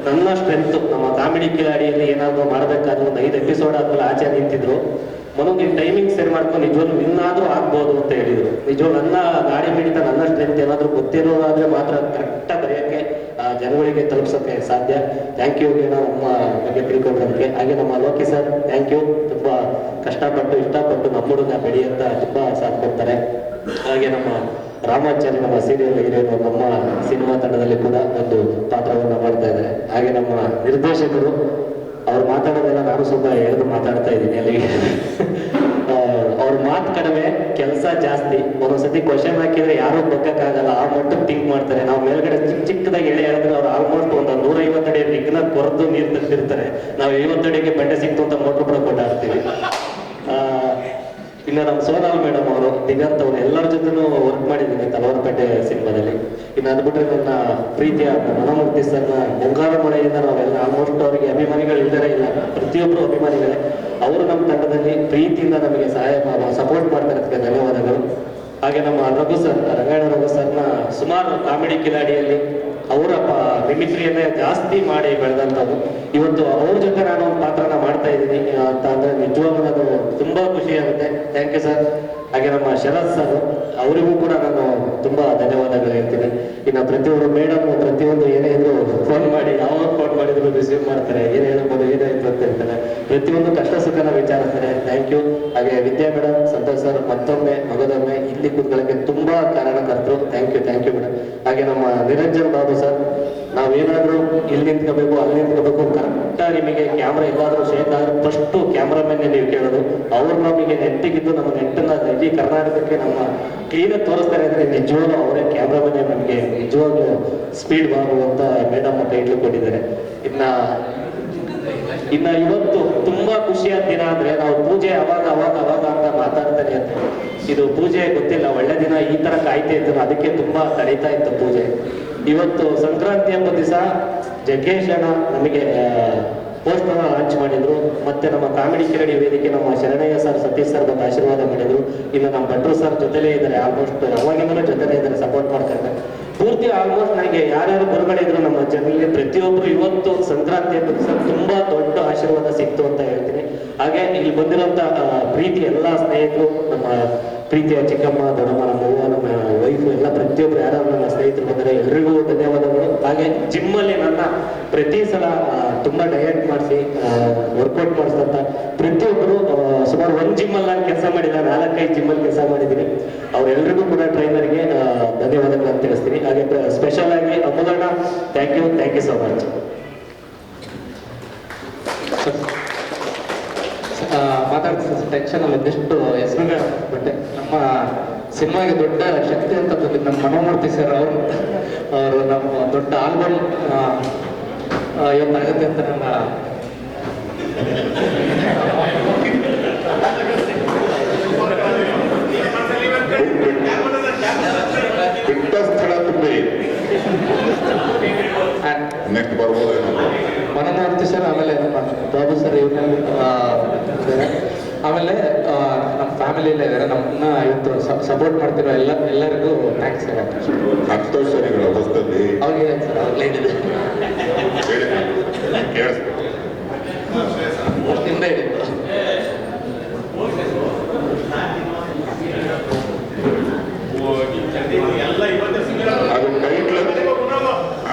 ನನ್ನ ಸ್ಟ್ರೆಂತ್. ನಮ್ಮ ಕಾಮಿಡಿ ಕಿಲಾಡಿಯಲ್ಲಿ ಏನಾದ್ರು ಮಾಡಬೇಕಾದ್ರೆ ಒಂದು 5 ಎಪಿಸೋಡ್ ಆದ್ಮೇಲೆ ಆಚೆ ನಿಂತಿದ್ರು, ಮನು ನೀನು ಟೈಮಿಂಗ್ ಸೆಟ್ ಮಾಡ್ಕೊಂಡು ನಿಜವಾಗ್ಲೂ ವಿನ್ನಾದ್ರೂ ಆಗ್ಬೋದು ಅಂತ ಹೇಳಿದ್ರು. ನಿಜವಾಗ್ಲೂ ನನ್ನ ಗಾಡಿ ಮಿಡಿತ, ನನ್ನ ಸ್ಟ್ರೆಂತ್ ಏನಾದ್ರು ಗೊತ್ತಿರೋದಾದ್ರೆ ಮಾತ್ರ ಕರೆಕ್ಟಾಗಿ ಬರೆಯೋಕ್ಕೆ ಜನಗಳಿಗೆ ತಲುಪಿಸೋಕ್ಕೆ ಸಾಧ್ಯ. ಥ್ಯಾಂಕ್ ಯು ನಮ್ಮ ಬಗ್ಗೆ ತಿಳ್ಕೊಂಡ್ರೆ. ಹಾಗೆ ನಮ್ಮ ಲೋಕಿ ಸರ್ ಥ್ಯಾಂಕ್ ಯು. ತುಂಬಾ ಕಷ್ಟಪಟ್ಟು ಇಷ್ಟಪಟ್ಟು ನಮ್ಮ ಹುಡುಗ ಬೆಳಿ ಅಂತ ತುಂಬಾ ಸಾಥ್ ಕೊಡ್ತಾರೆ. ಹಾಗೆ ನಮ್ಮ ರಾಮಾಚಾರ್ಯ ನಮ್ಮ ಸೀರಿಯಲ್ ಹೀರೋನು ನಮ್ಮ ಸಿನಿಮಾ ತಂಡದಲ್ಲಿ ಕೂಡ ಒಂದು ಪಾತ್ರವನ್ನು ಮಾಡ್ತಾ ಇದ್ದಾರೆ. ಹಾಗೆ ನಮ್ಮ ನಿರ್ದೇಶಕರು ಅವ್ರು ಮಾತಾಡೋದೆಲ್ಲ ನಾನು ಸ್ವಲ್ಪ ಎಳೆದು ಮಾತಾಡ್ತಾ ಇದ್ದೀನಿ ಅಲ್ಲಿಗೆ. ಅವ್ರ ಮಾತು ಕಡಿಮೆ, ಕೆಲಸ ಜಾಸ್ತಿ. ಒಂದೊಂದ್ಸತಿ ಕ್ವಶನ್ ಹಾಕಿದ್ರೆ ಯಾರು ಬಗ್ಗಕ್ಕಾಗಲ್ಲ, ಆ ಮಟ್ಟಕ್ಕೆ ಥಿಂಕ್ ಮಾಡ್ತಾರೆ. ನಾವು ಮೇಲ್ಗಡೆ ಚಿಕ್ಕದಾಗಿ ಎಳೆ ಹೇಳಿದ್ರೆ ಅವ್ರು ಆಲ್ಮೋಸ್ಟ್ ಒಂದು 150 ಅಡಿ ರಿಗ್ನ ಕೊರೆದು ನೀರು ತೆಗ್ದಿರ್ತಾರೆ. ನಾವು 50 ಅಡಿಗೆ ಬೆಂಡೆ ಸಿಕ್ತು ಅಂತ ಮೋಟ್ರ್ ಕೂಡ ಕೊಟ್ಟಾಡ್ತೀವಿ. ಇನ್ನು ನಮ್ಮ ಸೋನಾಲ್ ಮೇಡಮ್ ಅವರು, ದಿಗಂತ್ ಅವರು ಎಲ್ಲರ ಜೊತೆನೂ ವರ್ಕ್ ಮಾಡಿದ್ದೀನಿ ತಲವಾರಪೇಟೆ ಸಿನಿಮಾದಲ್ಲಿ. ಇನ್ನು ಅಂದ್ಬಿಟ್ರೆ ನನ್ನ ಪ್ರೀತಿಯ ಮನಮೂರ್ತಿ ಸರ್ನ ಮುಂಗಾರು ಮಳೆಯಿಂದ ನಾವೆಲ್ಲ ಆಲ್ಮೋಸ್ಟ್ ಅವರಿಗೆ ಅಭಿಮಾನಿಗಳಿಲ್ಲದೇ ಇಲ್ಲ, ಪ್ರತಿಯೊಬ್ಬರು ಅಭಿಮಾನಿಗಳೇ. ಅವರು ನಮ್ಮ ತಂಡದಲ್ಲಿ ಪ್ರೀತಿಯಿಂದ ನಮಗೆ ಸಪೋರ್ಟ್ ಮಾಡ್ತಾರೆ, ಅದಕ್ಕೆ ಧನ್ಯವಾದಗಳು. ಹಾಗೆ ನಮ್ಮ ರಘು ಸರ್, ರಂಗಾಯಣ ರಘು ಸರ್ನ ಸುಮಾರು ಕಾಮಿಡಿ ಕಿಲಾಡಿಯಲ್ಲಿ ಅವರ ಮಿಮಿಕ್ರಿಯನ್ನೇ ಜಾಸ್ತಿ ಮಾಡಿ ಬೆಳೆದಂಥದ್ದು. ಇವತ್ತು ಅವ್ರ ಜೊತೆ ನಾನು ಒಂದು ಪಾತ್ರನ ಮಾಡ್ತಾ ಇದ್ದೀನಿ ಅಂತ ಅಂದ್ರೆ ನಿಜವಾಗ್ಲೂ ಅದು ತುಂಬಾ ಖುಷಿ ಆಗುತ್ತೆ. Thank you sir. ಹಾಗೆ ನಮ್ಮ ಶರತ್ ಸರ್, ಅವರಿಗೂ ಕೂಡ ನಾನು ತುಂಬಾ ಧನ್ಯವಾದಗಳು ಹೇಳ್ತೀನಿ. ಇನ್ನು ಪ್ರತಿಯೊಬ್ಬರು ಮೇಡಮ್ ಪ್ರತಿಯೊಂದು ಏನೇ ಇದ್ರು ಫೋನ್ ಮಾಡಿ, ಯಾವಾಗ ಫೋನ್ ಮಾಡಿದ್ರು ರಿಸೀವ್ ಮಾಡ್ತಾರೆ, ಏನ್ ಹೇಳ್ಬೋದು ಏನಾಯ್ತು ಅಂತ ಹೇಳ್ತಾರೆ, ಪ್ರತಿಯೊಂದು ಕಷ್ಟ ಸುಖನ ವಿಚಾರಿಸ್ತಾರೆ. Thank you. ಹಾಗೆ ವಿದ್ಯಾ ಮೇಡಮ್, ಸಂತೋಷ್ ಸರ್ ಮತ್ತೊಮ್ಮೆ ಮಗದೊಮ್ಮೆ ಇಲ್ಲಿ ಕೂತ್ಕೊಳ್ಳೋಕ್ಕೆ ತುಂಬಾ ಕಾರಣಕರ್ತರು. Thank you madam. ಹಾಗೆ ನಮ್ಮ ನಿರಂಜನ್ ಬಾಬು ಸರ್, ನಾವೇನಾದ್ರೂ ಇಲ್ಲಿ ನಿಂತ್ಕೋಬೇಕು ಅಲ್ಲಿ ನಿಂತ್ಕೋಬೇಕು, ಕರೆಕ್ಟಾಗಿ ನಿಮಗೆ ಕ್ಯಾಮ್ರಾ ಎಲ್ಲಾದ್ರೂ ಶೇಕ್ ಆದ್ರೆ ಫಸ್ಟ್ ಕ್ಯಾಮ್ರಾಮನ್ನೇ ನೀವು ಕೇಳೋದು. ಅವ್ರು ನಮಗೆ ನೆಟ್ಟಿಗಿದ್ದು ನಮ್ಮ ನೆಟ್ಟನ್ನ ಇಡೀ ಕರ್ನಾಟಕಕ್ಕೆ ನಮ್ಮ ಕ್ಲೀನಾಗಿ ತೋರಿಸ್ತಾರೆ ಅಂದ್ರೆ ನಿಜವಾಗ್ಲೂ ಅವರೇ ಕ್ಯಾಮ್ರಾಮನ್ನೇ ನಮಗೆ ನಿಜವಾಗ್ಲೂ ಸ್ಪೀಡ್ ಬಾಬು ಅಂತ ಮೇಡಮ್ ಟೈಟ್ಲು ಕೊಟ್ಟಿದ್ದಾರೆ. ಇನ್ನ ಇವತ್ತು ತುಂಬಾ ಖುಷಿಯಾದ ದಿನ ಅಂದ್ರೆ ನಾವು ಪೂಜೆ ಅವಾಗ ಅಂತ ಮಾತಾಡ್ತಾನೆ ಅಂತ. ಇದು ಪೂಜೆ ಗೊತ್ತಿಲ್ಲ, ಒಳ್ಳೆ ದಿನ ಈ ತರ ಕಾಯ್ತಾ ಇತ್ತು, ಅದಕ್ಕೆ ತುಂಬಾ ತಡೀತಾ ಇತ್ತು ಪೂಜೆ. ಇವತ್ತು ಸಂಕ್ರಾಂತಿ ಹಬ್ಬದ ದಿವಸ ಜಗ್ಗೇಶ್ ಅಣ್ಣ ನಮಗೆ ಪೋಸ್ಟರ್ ಲಾಂಚ್ ಮಾಡಿದ್ರು. ಮತ್ತೆ ನಮ್ಮ ಕಾಮಿಡಿ ಕಿಲಾಡಿ ವೇದಿಕೆ ನಮ್ಮ ಶರಣಯ್ಯ ಸರ್, ಸತೀಶ್ ಸರ್ ಬಂದು ಆಶೀರ್ವಾದ ಮಾಡಿದ್ರು. ಇನ್ನು ನಮ್ಮ ಭಟ್ರು ಸರ್ ಜೊತೆಲೇ ಇದ್ದಾರೆ, ಆಲ್ಮೋಸ್ಟ್ ಅವಾಗಿಂದಲೂ ಜೊತೆಲೇ ಇದ್ದಾರೆ, ಸಪೋರ್ಟ್ ಮಾಡ್ತಾರೆ ಪೂರ್ತಿ. ಆಲ್ಮೋಸ್ಟ್ ನನಗೆ ಯಾರ್ಯಾರು ಗುರುಗಳಿದ್ರು ನಮ್ಮ ಜನರಿಗೆ ಪ್ರತಿಯೊಬ್ರು ಇವತ್ತು ಸಂಕ್ರಾಂತಿ ಹಬ್ಬದ ದಿವಸ ತುಂಬಾ ದೊಡ್ಡ ಆಶೀರ್ವಾದ ಸಿಕ್ತು ಅಂತ ಹೇಳ್ತೀನಿ. ಹಾಗೆ ಇಲ್ಲಿ ಬಂದಿರುವಂತ ಪ್ರೀತಿ ಎಲ್ಲ ಸ್ನೇಹಿತರು, ನಮ್ಮ ಪ್ರೀತಿಯ ಚಿಕ್ಕಮ್ಮ, ದೊಡ್ಡಮ್ಮ, ನಮ್ಮ ಅವ್ವ, ನಮ್ಮ ವೈಫು ಎಲ್ಲ ಪ್ರತಿಯೊಬ್ರು ಯಾರು ನನ್ನ ಸ್ನೇಹಿತರು ಬಂದರೆ ಎಲ್ರಿಗೂ ಧನ್ಯವಾದಗಳು. ಹಾಗೆ ಜಿಮ್ಮಲ್ಲಿ ನನ್ನ ಪ್ರತಿ ಸಲ ತುಂಬಾ ಡಯಟ್ ಮಾಡಿಸಿ ವರ್ಕೌಟ್ ಮಾಡಿಸಿದಂತ ಪ್ರತಿಯೊಬ್ಬರು, ಸುಮಾರು 1 ಜಿಮ್ಮಲ್ಲಿ ನಾನು ಕೆಲಸ ಮಾಡಿಲ್ಲ, 4-5 ಜಿಮ್ಮಲ್ಲಿ ಕೆಲಸ ಮಾಡಿದ್ದೀನಿ. ಅವರೆಲ್ಲರಿಗೂ ಕೂಡ ಟ್ರೈನರ್ಗೆ ಧನ್ಯವಾದಗಳನ್ನು ತಿಳಿಸ್ತೀನಿ. ಹಾಗೆ ಸ್ಪೆಷಲ್ ಆಗಿ Amodanna, thank you so much. ಮಾತಾಡ್ತಿದ್ದ ಟೆನ್ಷನ್ ಅಲ್ಲಿ ಒಂದಿಷ್ಟು ಹೆಸರುಗಳೇ ಬಟ್ಟೆ ನಮ್ಮ ಸಿನಿಮಾಗೆ ದೊಡ್ಡ ಶಕ್ತಿ ಅಂತ ಬಂದಿದ್ದು ನಮ್ಮ ಮನೋಮೂರ್ತಿ ಸರ್. ಅವರು ನಮ್ಮ ದೊಡ್ಡ ಆಲ್ಬಮ್ ಇವತ್ತಾಗುತ್ತೆ ಅಂತ ನನ್ನ ಬಿಟ್ಟ ಸ್ಥಳ ತುಂಬಿ ನೆಕ್ಸ್ಟ್ ಬರ್ಬೋದೇನೋ ಮನೋಮೂರ್ತಿ ಸರ್, ಆಮೇಲೆ ನಮ್ಮ ಬಾಬು ಸರ್, ಆಮೇಲೆ ನಮ್ಮ ಫ್ಯಾಮಿಲಿಯಲ್ಲೇ ಇದ್ದಾರೆ, ನಮ್ಮನ್ನ ಇವತ್ತು ಸಪೋರ್ಟ್ ಮಾಡ್ತಿರೋ ಎಲ್ಲರಿಗೂ ಥ್ಯಾಂಕ್ಸ್ ಹೇಳಕ್ಕೆ. ಸಂತೋಷರಿಗಳ ಹೊಸದಲ್ಲಿ ಅವ್ರಿಗೆ ಸರ್ ಅವ್ರಲ್ಲೇ ಇದೆ ಹಿಂದೆ ಇದೆ.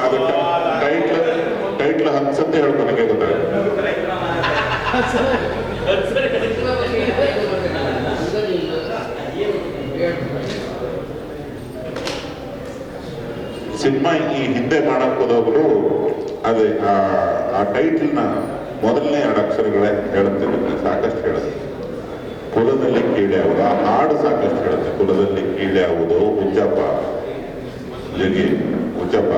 ಅದು ಟೈಟ್ಲ್ ಹನ್ಸತ್ತೆ ಹೇಳ್ಕೊ, ನನಗೆ ಗೊತ್ತಾಗುತ್ತೆ. ಸಿನಿಮಾ ಈ ಹಿಂದೆ ಮಾಡಕ್ ಹೋದವರು ಅದೇ ಆ ಟೈಟ್ಲ್ನ ಮೊದಲನೇ 2 ಅಕ್ಷರಗಳೇ ಹೇಳುತ್ತೆ, ಸಾಕಷ್ಟು ಹೇಳುತ್ತೆ. ಕುಲದಲ್ಲಿ ಕೀಳ್ಯಾವುದು, ಆ ಹಾಡು ಸಾಕಷ್ಟು ಹೇಳುತ್ತೆ. ಕುಲದಲ್ಲಿ ಕೀಳ್ಯಾವುದು, ಉಜ್ಜಪ್ಪ ಜಗಿ ಉಜ್ಜಪ್ಪ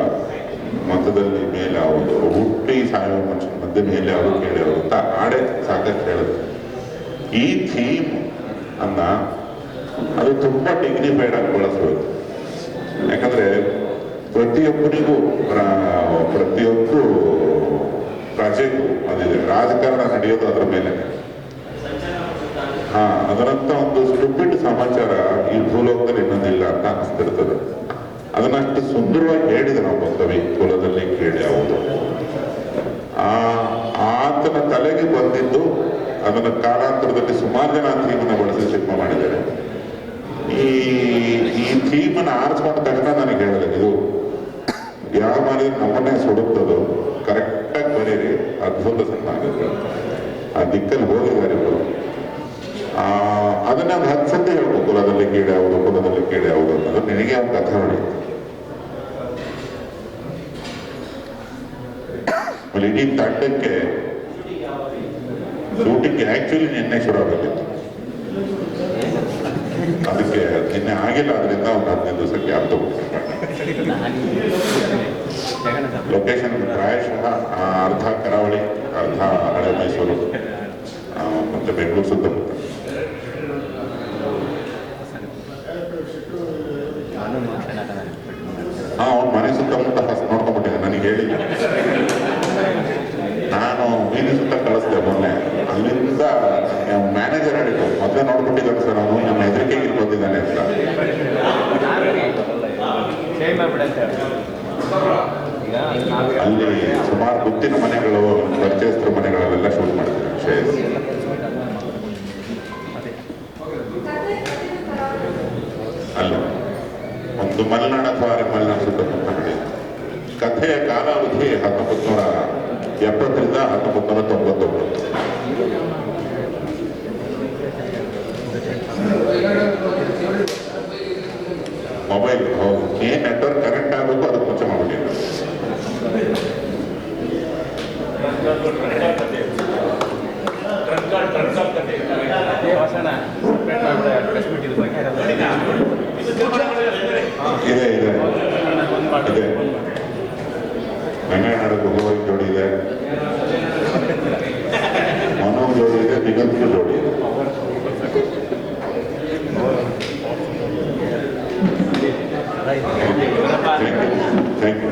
ಮತದಲ್ಲಿ ಮೇಲಾವುದು, ಹುಟ್ಟಿ ಸಾಯುವ ಮನುಷ್ಯನ ಮಧ್ಯೆ ಮೇಲೆ ಯಾವುದು ಕೇಳ್ಯಾವುದು ಅಂತ ಹಾಡೇ ಸಾಕಷ್ಟು ಹೇಳುತ್ತೆ. ಈ ಥೀಮ್ ಅನ್ನ ಅದು ತುಂಬಾ ಡಿಗ್ನಿಫೈಡ್ ಆಗಿ ಬಳಸಬೇಕು. ಯಾಕಂದ್ರೆ ಪ್ರತಿಯೊಬ್ಬರಿಗೂ ಪ್ರತಿಯೊಂದು ಪ್ರಜೆಗೂ ಅದಿದೆ. ರಾಜಕಾರಣ ನಡೆಯೋದು ಅದರ ಮೇಲೆ. ಅದರಂತ ಒಂದು ಸ್ಟುಪಿಡ್ ಸಮಾಚಾರ ಈ ಭೂಲೋಕದಲ್ಲಿ ಇನ್ನೊಂದಿಲ್ಲ ಅಂತ ಅನಿಸ್ತಿರ್ತದೆ. ಅದನ್ನಷ್ಟು ಸುಂದರವಾಗಿ ಹೇಳಿದ ನಮ್ಮ ಕವಿ, ಕುಲದಲ್ಲಿ ಕೇಳಿ ಯಾವುದು. ಆತನ ತಲೆಗೆ ಬಂದಿದ್ದು ಅದನ್ನ ಕಾಲಾಂತರದಲ್ಲಿ ಸುಮಾರು ಜನ ಥೀಮನ್ನ ಬಳಸಿ ಸಿನಿಮಾ ಮಾಡಿದ್ದಾರೆ. ಈ ಥೀಮನ್ನ ಆರಿಸ್ಕೊಂಡ ತಕ್ಷಣ ನನಗೆ ಹೇಳಿದೆ, ಇದು ಯಾವ ಮಾಡಿದ್ರೆ ನಮ್ಮನ್ನೇ ಸುಡುತ್ತದೋ ಕರೆಕ್ಟಾಗಿ ಬರೀರಿ, ಅದ್ಭುತ ಸಿನಿಮಾ ಆಗುತ್ತೆ. ಆ ದಿಕ್ಕಲ್ಲಿ ಹೋಗಿದ್ದಾರೆ ಇವರು. ಅದನ್ನ ಒಂದು 10 ಸತಿ ಹೇಳ್ಬೇಕು, ಕುಲದಲ್ಲಿ ಕೀಡೆ ಯಾವುದು, ಕುಲದಲ್ಲಿ ಕೀಡೆ ಯಾವುದು ಅನ್ನೋದು. ನಿನಗೆ ಒಂದು ಕಥೆ ಹೊಡೆಯುತ್ತೆ. ಆಮೇಲೆ ಇಡೀ ತಂಡಕ್ಕೆ ಶೂಟಿಂಗ್ ಆಕ್ಚುಲಿ ನಿನ್ನೆ ಶುರು ಆಗಬೇಕಿತ್ತು, ಅದಕ್ಕೆ ನಿನ್ನೆ ಆಗಿಲ್ಲ. ಅದರಿಂದ ಒಂದು 15 ದಿವಸ ಗ್ಯಾಪ್ ತಗೊಂಡಿದ್ದೆ. ಲೊಕೇಶನ್ ಪ್ರಾಯಶಃ ಅರ್ಧ ಕರಾವಳಿ, ಅರ್ಧ ಹಳೆ ಮೈಸೂರು, ಮತ್ತೆ ಬೆಂಗಳೂರು ಸುತ್ತಮುತ್ತ. ಅವ್ನ ಮನೆ ಸುತ್ತಮುತ್ತ ಫಸ್ಟ್ ನೋಡ್ಕೊಂಡ್ಬಿಟ್ಟಿದ್ದೆ, ನನಗೆ ಹೇಳಿಲ್ಲ. ನಾನು ಬೀದಿ ಸುತ್ತ ಕಳಿಸ್ದೆ ಮೊನ್ನೆ. ಅಲ್ಲಿಂದ ಮ್ಯಾನೇಜರ್ ಹೇಳಿದ್ರು, ಮೊದಲೇ ನೋಡ್ಬಿಟ್ಟಿದ್ದಾನೆ ಸರ್ ಅವನು, ನಮ್ಮ ಹೆದರಿಕೆಗೆ ಇಲ್ಲಿ ಬಂದಿದ್ದಾನೆ ಅಂತ. ಅಲ್ಲಿ ಸುಮಾರು ಗುತ್ತಿನ ಮನೆಗಳು, ಪರಿಚಯಸ್ಥರ ಮನೆಗಳಲ್ಲೆಲ್ಲ ಶೂಟ್ ಮಾಡ್ತೀನಿ ಶ್ರೇಯಸ್. ಅಲ್ಲ, ಒಂದು ಮಲೆನಾಡ ಅಥವಾ ಮಲೆನಾಡು ಸುತ್ತಮುತ್ತ ನಡೆಯಿತು. ಕಥೆಯ ಕಾಲಾವಧಿ 1970ರಿಂದ 1999. ಮೊಬೈಲ್ ಹೌದು, ಏನ್ ನೆಟ್ವರ್ಕ್ ಕನೆಕ್ಟ್ ಆಗಬೇಕು ಅದಕ್ಕೆ ಮುಂಚೆ ಮಾಡ್ಬಿಟ್ಟಿಲ್ಲ. ಇದೆ ಇದೆ ಇದೆ, ವೆಂಕಯ್ಯನಾಡು ಭಗವತ್ ಜೋಡಿ ಇದೆ, ಮನೋ ಜೋಡಿ ಇದೆ, ದಿಗಂತ ಜೋಡಿ ಇದೆ. Thank you.